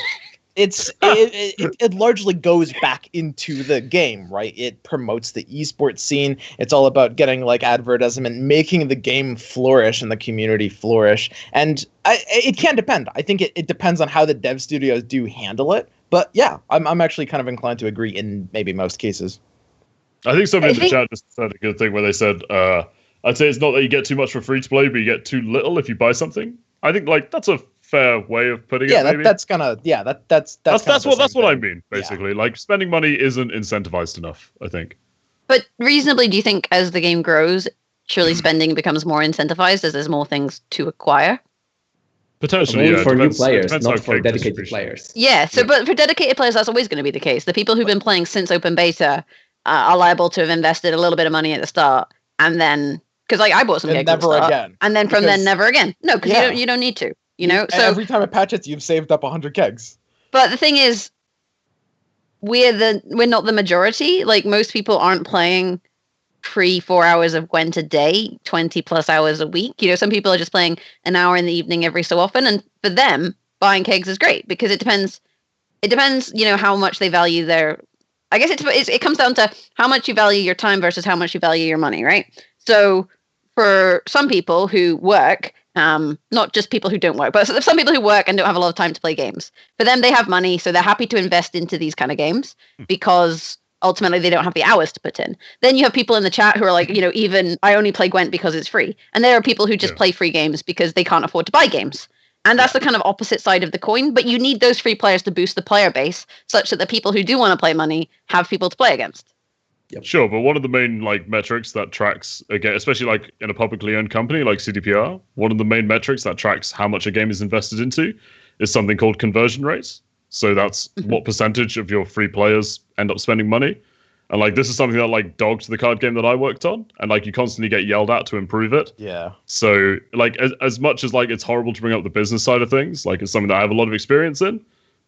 It largely goes back into the game, right? It promotes the esports scene. It's all about getting like advertisement, making the game flourish and the community flourish. And it can depend. I think it depends on how the dev studios do handle it. But yeah, I'm actually kind of inclined to agree in maybe most cases. I think somebody in the chat just said a good thing where they said I'd say it's not that you get too much for free to play, but you get too little if you buy something. I think like that's a fair way of putting it. Maybe. That's what I mean. Basically, like spending money isn't incentivized enough, I think. But reasonably, do you think as the game grows, surely spending becomes more incentivized as there's more things to acquire? Potentially, for new players, not for dedicated players. Yeah. So, but for dedicated players, that's always going to be the case. The people who've been playing since open beta are liable to have invested a little bit of money at the start, and then because like I bought some kegs never again, and then from then never again. No, because you don't need to. You know. So every time it patches, you've saved up 100 kegs. But the thing is, we're not the majority. Like most people aren't playing 3-4 hours of Gwent a day, 20 plus hours a week. You know, some people are just playing an hour in the evening every so often, and for them, buying kegs is great because it depends. You know, how much they value their. I guess it comes down to how much you value your time versus how much you value your money, right? So for some people who work, not just people who don't work, but some people who work and don't have a lot of time to play games. For them, they have money, so they're happy to invest into these kind of games because ultimately they don't have the hours to put in. Then you have people in the chat who are like, you know, even I only play Gwent because it's free. And there are people who just play free games because they can't afford to buy games. And that's the kind of opposite side of the coin. But you need those free players to boost the player base such that the people who do want to play money have people to play against. Yep. Sure, but one of the main like metrics that tracks, again, especially like in a publicly owned company like CDPR, one of the main metrics that tracks how much a game is invested into is something called conversion rates. So that's what percentage of your free players end up spending money. And like this is something that like dogged the card game that I worked on, and like you constantly get yelled at to improve it. Yeah. So like as much as like it's horrible to bring up the business side of things, like it's something that I have a lot of experience in,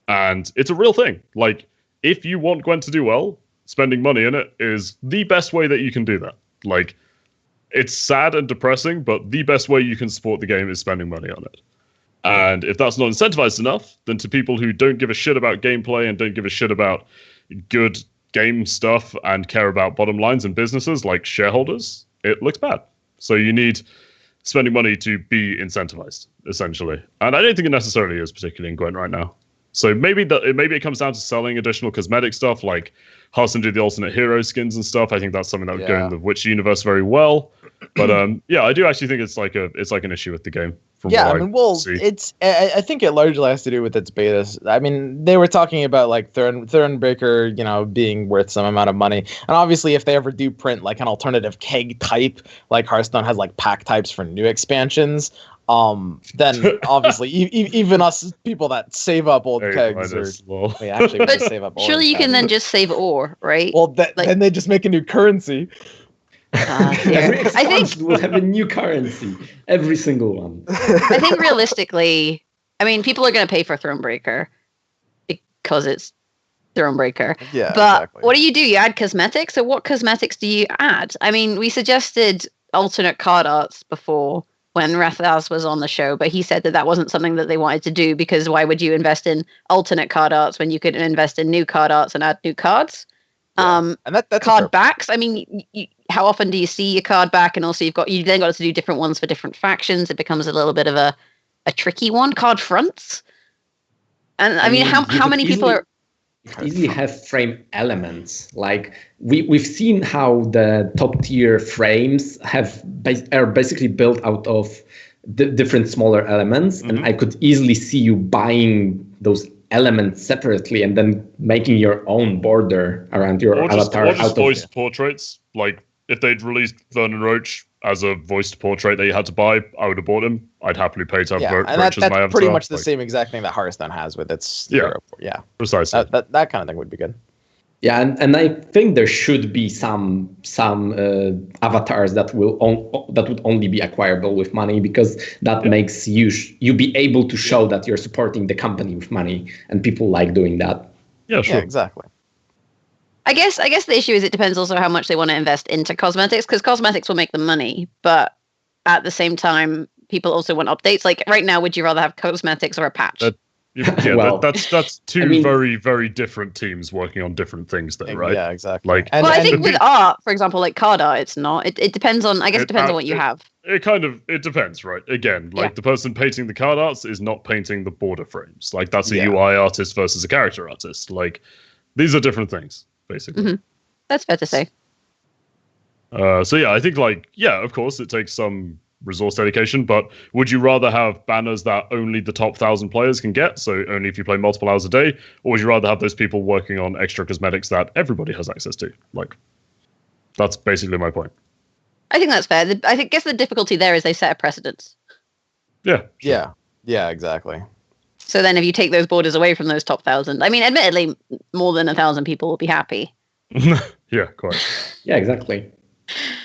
and it's a real thing. Like if you want Gwent to do well, spending money in it is the best way that you can do that. Like it's sad and depressing, but the best way you can support the game is spending money on it. And if that's not incentivized enough, then to people who don't give a shit about gameplay and don't give a shit about good game stuff and care about bottom lines and businesses like shareholders, it looks bad. So you need spending money to be incentivized, essentially. And I don't think it necessarily is, particularly in Gwent right now. So maybe it comes down to selling additional cosmetic stuff, like Hearthstone do the alternate hero skins and stuff. I think that's something that would go in the Witch universe very well. But I do actually think it's like an issue with the game. I think it largely has to do with its betas. I mean, they were talking about like Thornbreaker, you know, being worth some amount of money. And obviously, if they ever do print like an alternative keg type, like Hearthstone has like pack types for new expansions, then obviously even us people that save up old kegs but save up. Surely you can then just save ore, right? Well, then they just make a new currency. Every expansion will have a new currency. Every single one. I think realistically, I mean, people are going to pay for Thronebreaker because it's Thronebreaker. Yeah, but exactly. What do? You add cosmetics? So what cosmetics do you add? I mean, we suggested alternate card arts before when Rathaz was on the show, but he said that wasn't something that they wanted to do because why would you invest in alternate card arts when you could invest in new card arts and add new cards? Yeah. And that's card backs. I mean, how often do you see your card back? And also, you then got to do different ones for different factions. It becomes a little bit of a tricky one. Card fronts, and I mean, how many people are? You could easily have frame elements. Like we've seen how the top tier frames are basically built out of different smaller elements, and I could easily see you buying those elements separately and then making your own border around your avatar. Or just voiced portraits. Like if they'd released Vernon Roach as a voiced portrait that you had to buy, I would have bought him. I'd happily pay to have Roach as my avatar. That's pretty much the same exact thing that Hearthstone has with its precisely. That kind of thing would be good. Yeah, and I think there should be some avatars that would only be acquirable with money, because that makes you be able to show that you're supporting the company with money, and people like doing that. Yeah, sure. Yeah, exactly. I guess the issue is it depends also how much they want to invest into cosmetics, because cosmetics will make them money, but at the same time, people also want updates. Like right now, would you rather have cosmetics or a patch? That's two very, very different teams working on different things, though, right? Yeah, exactly. Like, I think with art, for example, like card art, it's not. It depends on. I guess it depends on what you have. It depends, right? Again, like the person painting the card arts is not painting the border frames. Like that's a UI artist versus a character artist. Like these are different things, basically. Mm-hmm. That's fair to say. So yeah, I think of course it takes some resource dedication, but would you rather have banners that only the top 1,000 players can get, so only if you play multiple hours a day, or would you rather have those people working on extra cosmetics that everybody has access to? That's basically my point. I think that's fair. I guess the difficulty there is they set a precedence. Yeah. Sure. Yeah, exactly. So then if you take those borders away from those top 1,000, I mean, admittedly, more than 1,000 people will be happy. Yeah, quite. Yeah, exactly.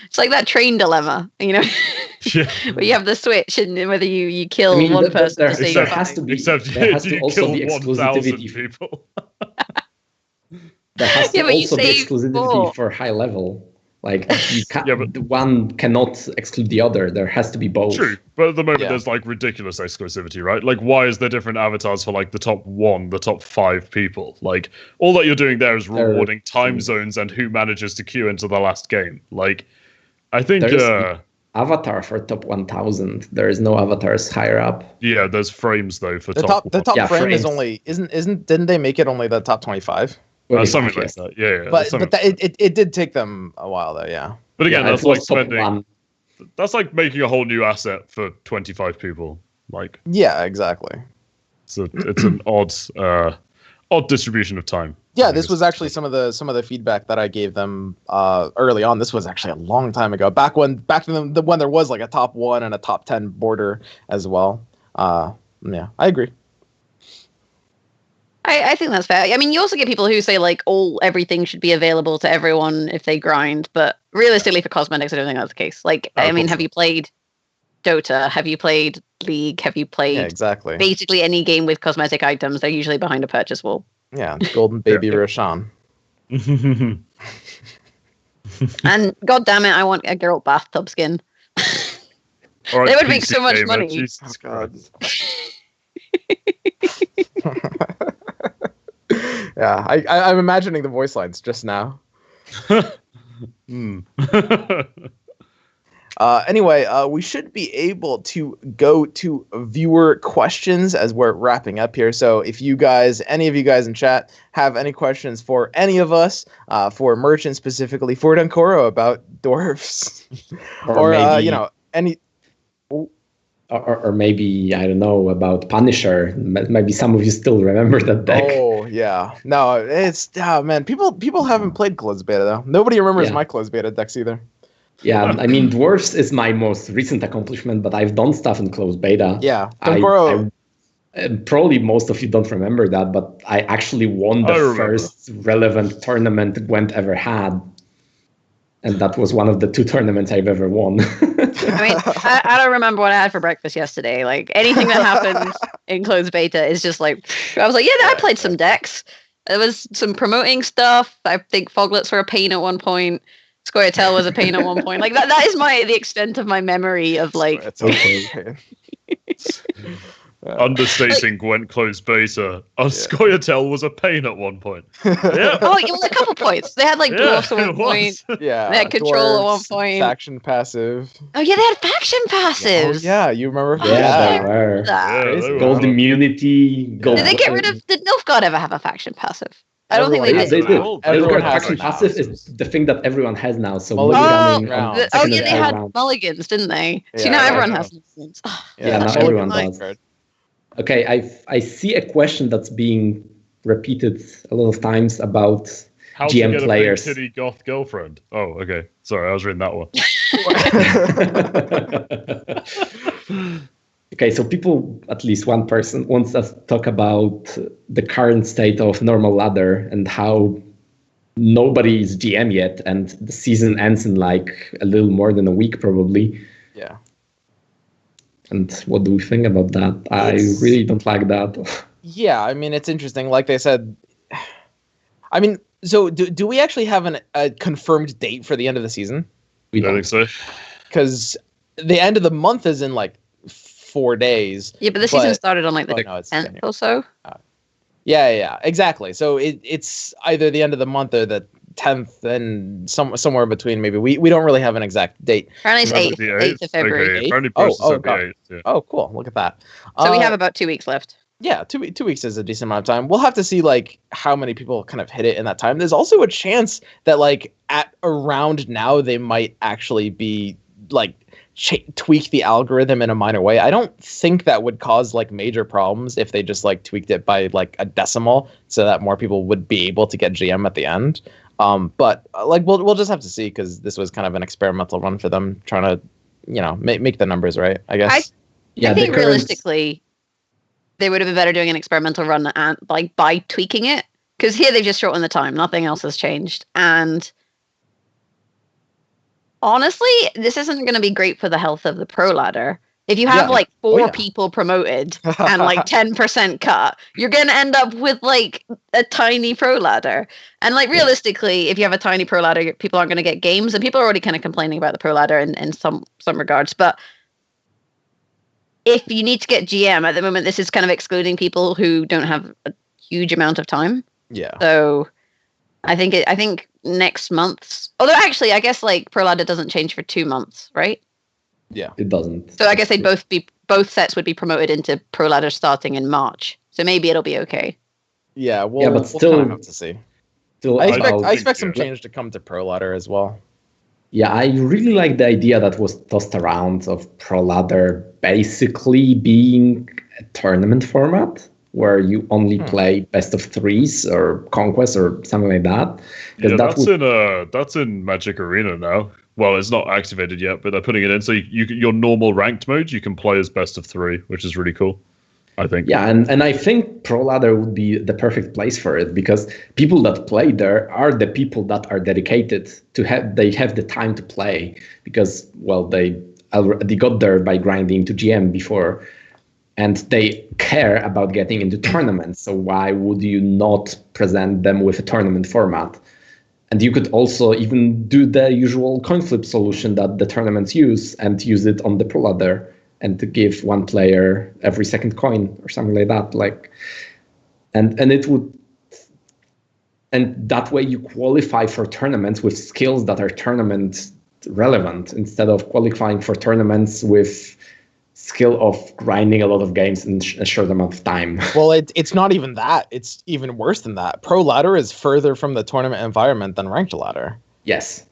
It's like that train dilemma, Yeah. where you have the switch and whether you kill one person there to save has to be, Except there has to you also kill be 1,000 exclusivity. people. There has to Yeah, but you also be save exclusivity more. for high level. Like Yeah, but- the one cannot exclude the other. There has to be both. True, but at the moment Yeah. there's ridiculous exclusivity, right? Why is there different avatars for the top 1, the top 5 people? All that you're doing there is rewarding time zones and who manages to queue into the last game. I think There's avatar for top 1,000. There is no avatars higher up. yeah, there's frames though for The top top Yeah, frame is frames. only didn't they make it only the top 25? something like that. Yeah, But something. it did take them a while though, yeah. But again, Yeah, that's it was top spending. one. That's making a whole new asset for 25 people. Yeah, exactly. So it's an odd distribution of time. Yeah, this was actually some of the feedback that I gave them early on. This was actually a long time ago, back when there was a top 1 and a top 10 border as well. Yeah, I agree. I think that's fair. I mean, you also get people who say everything should be available to everyone if they grind, but realistically for cosmetics, I don't think that's the case. I mean, have you played Dota? Have you played League? Have you played exactly. basically any game with cosmetic items? They're usually behind a purchase wall. Yeah, Golden Baby Roshan. And god damn it, I want a girl bathtub skin. Or They would make PC so much gamer, money. Jesus God. Christ. Yeah, I'm imagining the voice lines just now. Anyway, we should be able to go to viewer questions as we're wrapping up here. So if any of you guys in chat have any questions for any of us, for Merchant specifically, for Dunkoro about dwarves, or maybe, any. Or maybe, I don't know, about Punisher. Maybe some of you still remember that deck. Oh yeah, no, it's man. People haven't played closed beta though. Nobody remembers my closed beta decks either. Yeah, I mean, Dwarfs is my most recent accomplishment, but I've done stuff in closed beta. Yeah, I probably most of you don't remember that, but I actually won the first relevant tournament Gwent ever had. And that was one of the 2 tournaments I've ever won. I mean, I don't remember what I had for breakfast yesterday. Anything that happened in closed beta is just I was I played some decks. There was some promoting stuff. I think Foglets were a pain at one point. Scoia'tael was a pain at one point. That is the extent of my memory of It's okay. Understating Gwent closed beta. Scoia'tael was a pain at one point. Yeah. Oh, it was a couple points. They had dwarfs at one point. Yeah. They had control at one point. Faction passive. Oh yeah, they had faction passives. Oh yeah, you remember? Yeah, they were. Yeah, they were. Gold immunity. Gold. Did they get rid of? Did Nilfgaard ever have a faction passive? I don't think they did. They did. Everyone has faction it now. passive is the thing that everyone has now. So Mulligan mulliganing round. on Yeah, second they and had third round. mulligans, didn't they? See, Yeah, now yeah, everyone yeah. has mulligans. Yeah, now everyone does. Okay, I see a question that's being repeated a lot of times about How GM to get players. a big titty goth girlfriend. Oh, okay. Sorry, I was reading that one. Okay, so people, at least one person, wants us to talk about the current state of normal ladder and how nobody is GM yet, and the season ends in a little more than a week probably. Yeah. And what do we think about that? I really don't like that. Yeah, I mean, it's interesting. Like they said, I mean, so do we actually have a confirmed date for the end of the season? We I think so. Because the end of the month is in 4 days. Yeah, but the season started on the it's 10th January. or so. Yeah, exactly. So it's either the end of the month or the 10th and somewhere between maybe. We don't really have an exact date. Apparently it's The 8th of February. Okay. Apparently Oh, posted oh, at the God. 8th, yeah. Oh, cool. Look at that. So we have about 2 weeks left. Yeah, 2 weeks is a decent amount of time. We'll have to see like how many people kind of hit it in that time. There's also a chance that like at around now they might actually be like tweak the algorithm in a minor way. I don't think that would cause like major problems if they just like tweaked it by like a decimal so that more people would be able to get GM at the end. But like we'll just have to see because this was kind of an experimental run for them trying to make the numbers right. I guess. I think realistically, they would have been better doing an experimental run and like by tweaking it, because here they've just shortened the time. Nothing else has changed. And honestly, this isn't going to be great for the health of the pro ladder. If you have like four people promoted and like 10% cut, you're going to end up with like a tiny pro ladder. And like realistically, if you have a tiny pro ladder, people aren't going to get games. And people are already kind of complaining about the pro ladder in some regards. But if you need to get GM at the moment, this is kind of excluding people who don't have a huge amount of time. Yeah. So I think next month's, although actually I guess like pro ladder doesn't change for 2 months, right? Yeah, it doesn't. So I guess both sets would be promoted into pro ladder starting in March. So maybe it'll be okay. Yeah, but still we'll have to see. I expect some change to come to pro ladder as well. Yeah, I really like the idea that was tossed around of pro ladder basically being a tournament format where you only play best of threes or conquest or something like that. Yeah, that's in Magic Arena now. Well, it's not activated yet, but they're putting it in. So your normal ranked mode, you can play as best of three, which is really cool, I think. Yeah, and I think Pro Ladder would be the perfect place for it because people that play there are the people that are dedicated to they have the time to play because, well, they got there by grinding to GM before and they care about getting into tournaments. So why would you not present them with a tournament format? And you could also even do the usual coin flip solution that the tournaments use and use it on the Pro Ladder and to give one player every second coin or something like that. And that way you qualify for tournaments with skills that are tournament relevant instead of qualifying for tournaments with skill of grinding a lot of games in a short amount of time. Well, it's not even that. It's even worse than that. Pro Ladder is further from the tournament environment than Ranked Ladder. Yes.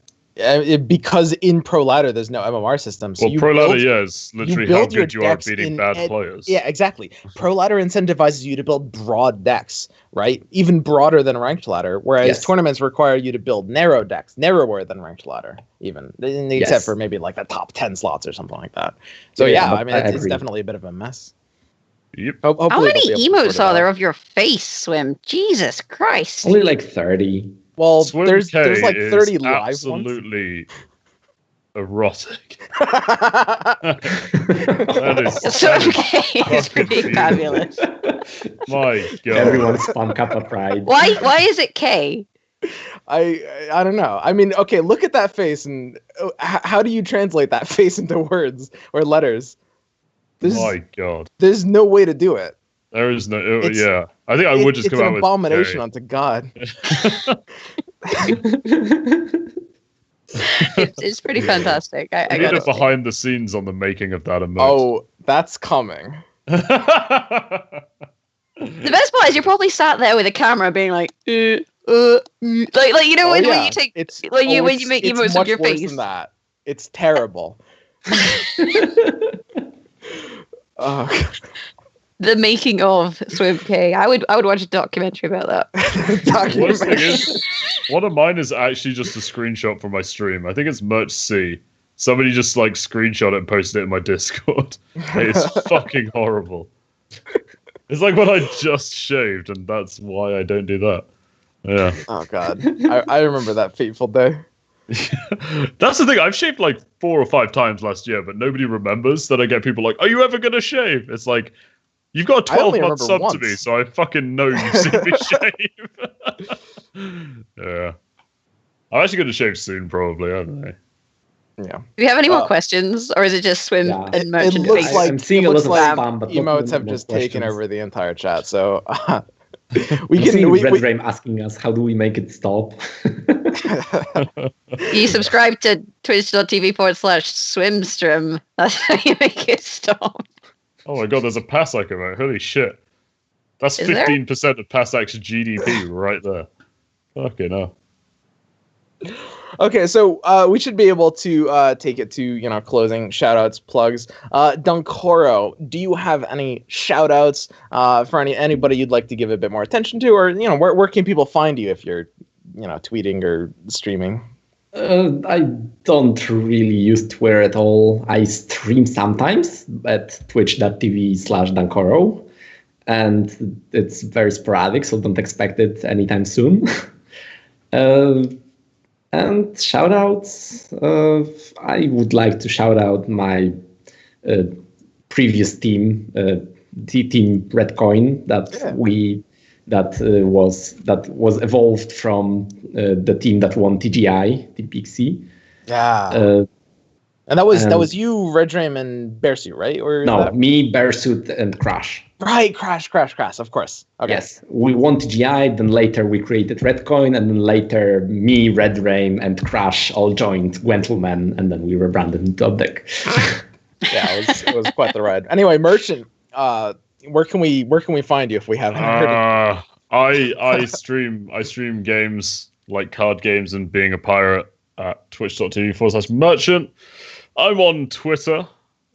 Because in Pro Ladder, there's no MMR system. So Pro Ladder, is literally how good you are beating bad players. Yeah, exactly. Pro Ladder incentivizes you to build broad decks, right? Even broader than Ranked Ladder, whereas tournaments require you to build narrow decks, narrower than Ranked Ladder, even. Except for maybe like the top 10 slots or something like that. So I mean, it's definitely a bit of a mess. Yep. How many emotes are there of your face, Swim? Jesus Christ. Only like 30. Well, there's like 30 live absolutely erotic. That is pretty fabulous. My God. Everyone spun Kappa Pride. Why is it K? I don't know. I mean, okay, look at that face and how do you translate that face into words or letters? My God. There's no way to do it. There is no, yeah. I think I would just come out with it's an abomination unto God. It's pretty fantastic. I need it behind the scenes on the making of that emote. Oh, that's coming. The best part is you're probably sat there with a camera being like, like you know when you take when you make emotes of your face. It's much worse than that. It's terrible. Oh. The making of Swim K. I would watch a documentary about that. Worst thing is, one of mine is actually just a screenshot from my stream. I think it's Merch C. Somebody just like screenshot it and posted it in my Discord. It's fucking horrible. It's like when I just shaved, and that's why I don't do that. Yeah. Oh God, I remember that fateful day. That's the thing. I've shaved like 4 or 5 times last year, but nobody remembers that I get people like, "Are you ever gonna shave?" It's like, you've got a 12-month sub to me, so I fucking know you see me shave. Yeah. I'm actually going to shave soon, probably. I don't know. Yeah. Do you have any more questions, or is it just Swim and Merch? It looks like, I'm seeing a lot of spam, but emotes have just taken over the entire chat, so we Red Rain asking us, how do we make it stop? You subscribe to twitch.tv/swimstream. That's how you make it stop. Oh my God, there's a pass I can make. Holy shit. That's 15% of PASAC's GDP right there. Fucking hell. Okay, so we should be able to take it to closing shout-outs, plugs. Dunkoro, do you have any shout-outs for anybody you'd like to give a bit more attention to, or where can people find you if you're tweeting or streaming? I don't really use Twitter at all. I stream sometimes at twitch.tv/Dunkoro, and it's very sporadic, so don't expect it anytime soon. And shout-outs, I would like to shout out my previous team, Team Redcoin, that was evolved from the team that won TGI, Team Pixie. Yeah. And that was you, Redraim, and Bearsuit, right? Or me, Bearsuit, and Crash. Right, Crash, of course. Okay. Yes, we won TGI, then later we created Redcoin, and then later me, Redraim, and Crash all joined Gentleman, and then we rebranded into Topdeck. Yeah, it was quite the ride. Anyway, Merchant, where can we find you if we haven't heard of you? I stream games like card games and being a pirate at twitch.tv/merchant. I'm on Twitter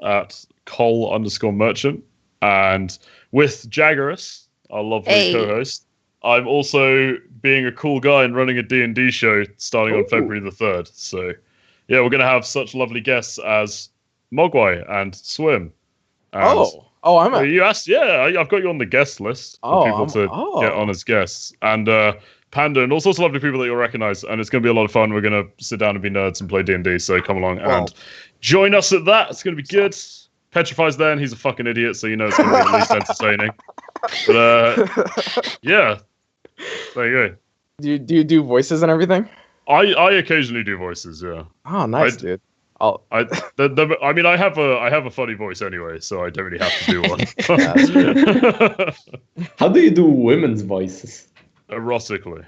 at col_merchant, and with Jaggerus, our lovely co-host, I'm also being a cool guy and running a D&D show starting on February the 3rd. So, yeah, we're going to have such lovely guests as Mogwai and Swim. And you asked? Yeah, I've got you on the guest list for people to get on as guests. And Panda and all sorts of lovely people that you'll recognize. And it's going to be a lot of fun. We're going to sit down and be nerds and play D&D. So come along and join us at that. It's going to be good. Petrify's there, and he's a fucking idiot, so it's going to be at least entertaining. But yeah, there you go. Do you do voices and everything? I occasionally do voices. Yeah. Oh, nice, dude. I have a funny voice anyway, so I don't really have to do one. How do you do women's voices? Erotically.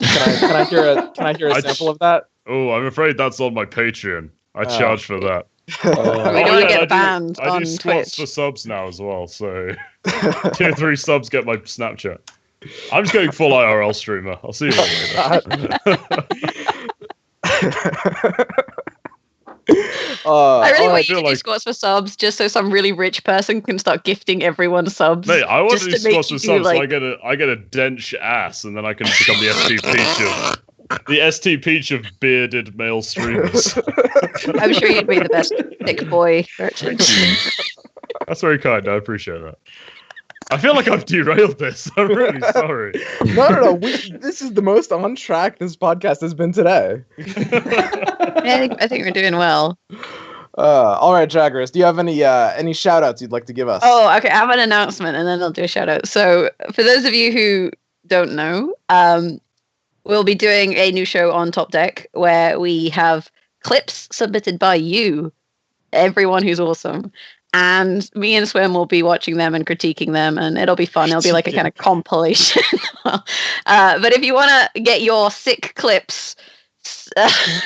Can I hear a sample of that? Oh, I'm afraid that's on my Patreon. I charge for that. We don't want to get banned on Twitch. I do squats for subs now as well, so tier 3 subs get my Snapchat. I'm just going full IRL streamer. I'll see you later. I really want you to do squats for subs, just so some really rich person can start gifting everyone subs. Mate, I want to do squats for subs, so I get a dense ass, and then I can become the ST Peach of bearded male streamers. I'm sure you'd be the best thick boy Merchant. That's very kind. I appreciate that. I feel like I've derailed this. I'm really sorry. No. This is the most on track this podcast has been today. I think we're doing well. All right, Jaggerus, do you have any shout outs you'd like to give us? Oh, okay. I have an announcement, and then I'll do a shout out. So for those of you who don't know, we'll be doing a new show on Topdeck where we have clips submitted by you, everyone who's awesome. And me and Swim will be watching them and critiquing them, and it'll be fun. It'll be like a kind of compilation. But if you want to get your sick clips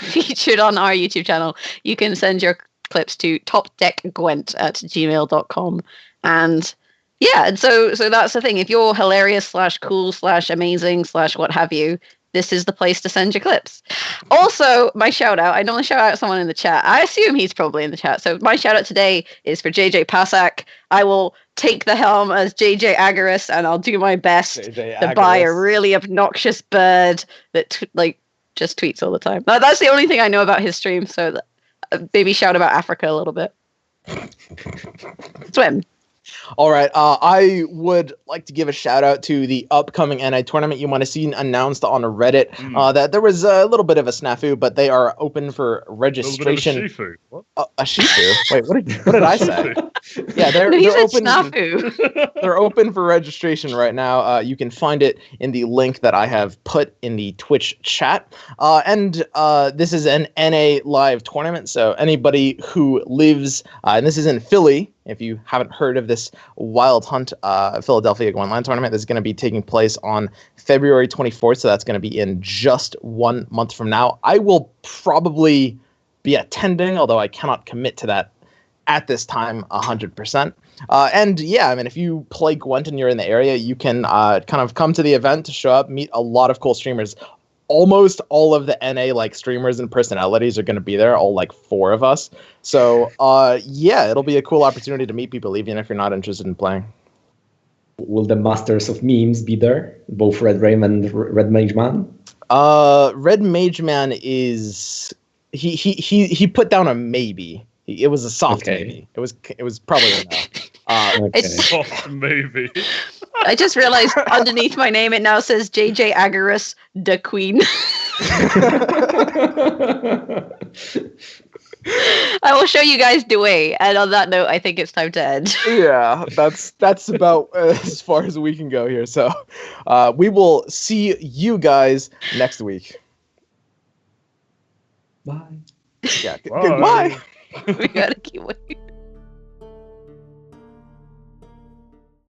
featured on our YouTube channel, you can send your clips to topdeckgwent@gmail.com. And yeah, and so that's the thing. If you're hilarious / cool / amazing / what have you, this is the place to send your clips. Also, my shout out, I normally shout out someone in the chat. I assume he's probably in the chat. So my shout out today is for JJ PASAC. I will take the helm as JJ Agarus, and I'll do my best to buy a really obnoxious bird that just tweets all the time. That's the only thing I know about his stream. So maybe shout about Africa a little bit. Swim. All right. I would like to give a shout out to the upcoming NA tournament. You might have seen announced on Reddit that there was a little bit of a snafu, but they are open for registration. A shifu. What? A shifu? Wait, what did I say? Yeah, they're open. Snafu. They're open for registration right now. You can find it in the link that I have put in the Twitch chat. And this is an NA live tournament, so anybody who lives, and this is in Philly. If you haven't heard of this Wild Hunt Philadelphia Online tournament, this is going to be taking place on February 24th, so that's going to be in just 1 month from now. I will probably be attending, although I cannot commit to that at this time 100%. And yeah, I mean, if you play Gwent and you're in the area, you can kind of come to the event to show up, meet a lot of cool streamers. Almost all of the NA like streamers and personalities are going to be there, all like 4 of us. So yeah, it'll be a cool opportunity to meet people, even if you're not interested in playing. Will the masters of memes be there? Both Red Rain and Red Mage Man? Red Mage Man is he put down a maybe. It was a soft maybe. It was probably a no. Okay. Soft maybe. I just realized underneath my name it now says JJ Agarus the Queen. I will show you guys the way, and on that note, I think it's time to end. Yeah, that's about as far as we can go here. So, we will see you guys next week. Bye. Yeah. Goodbye. We gotta keep waiting.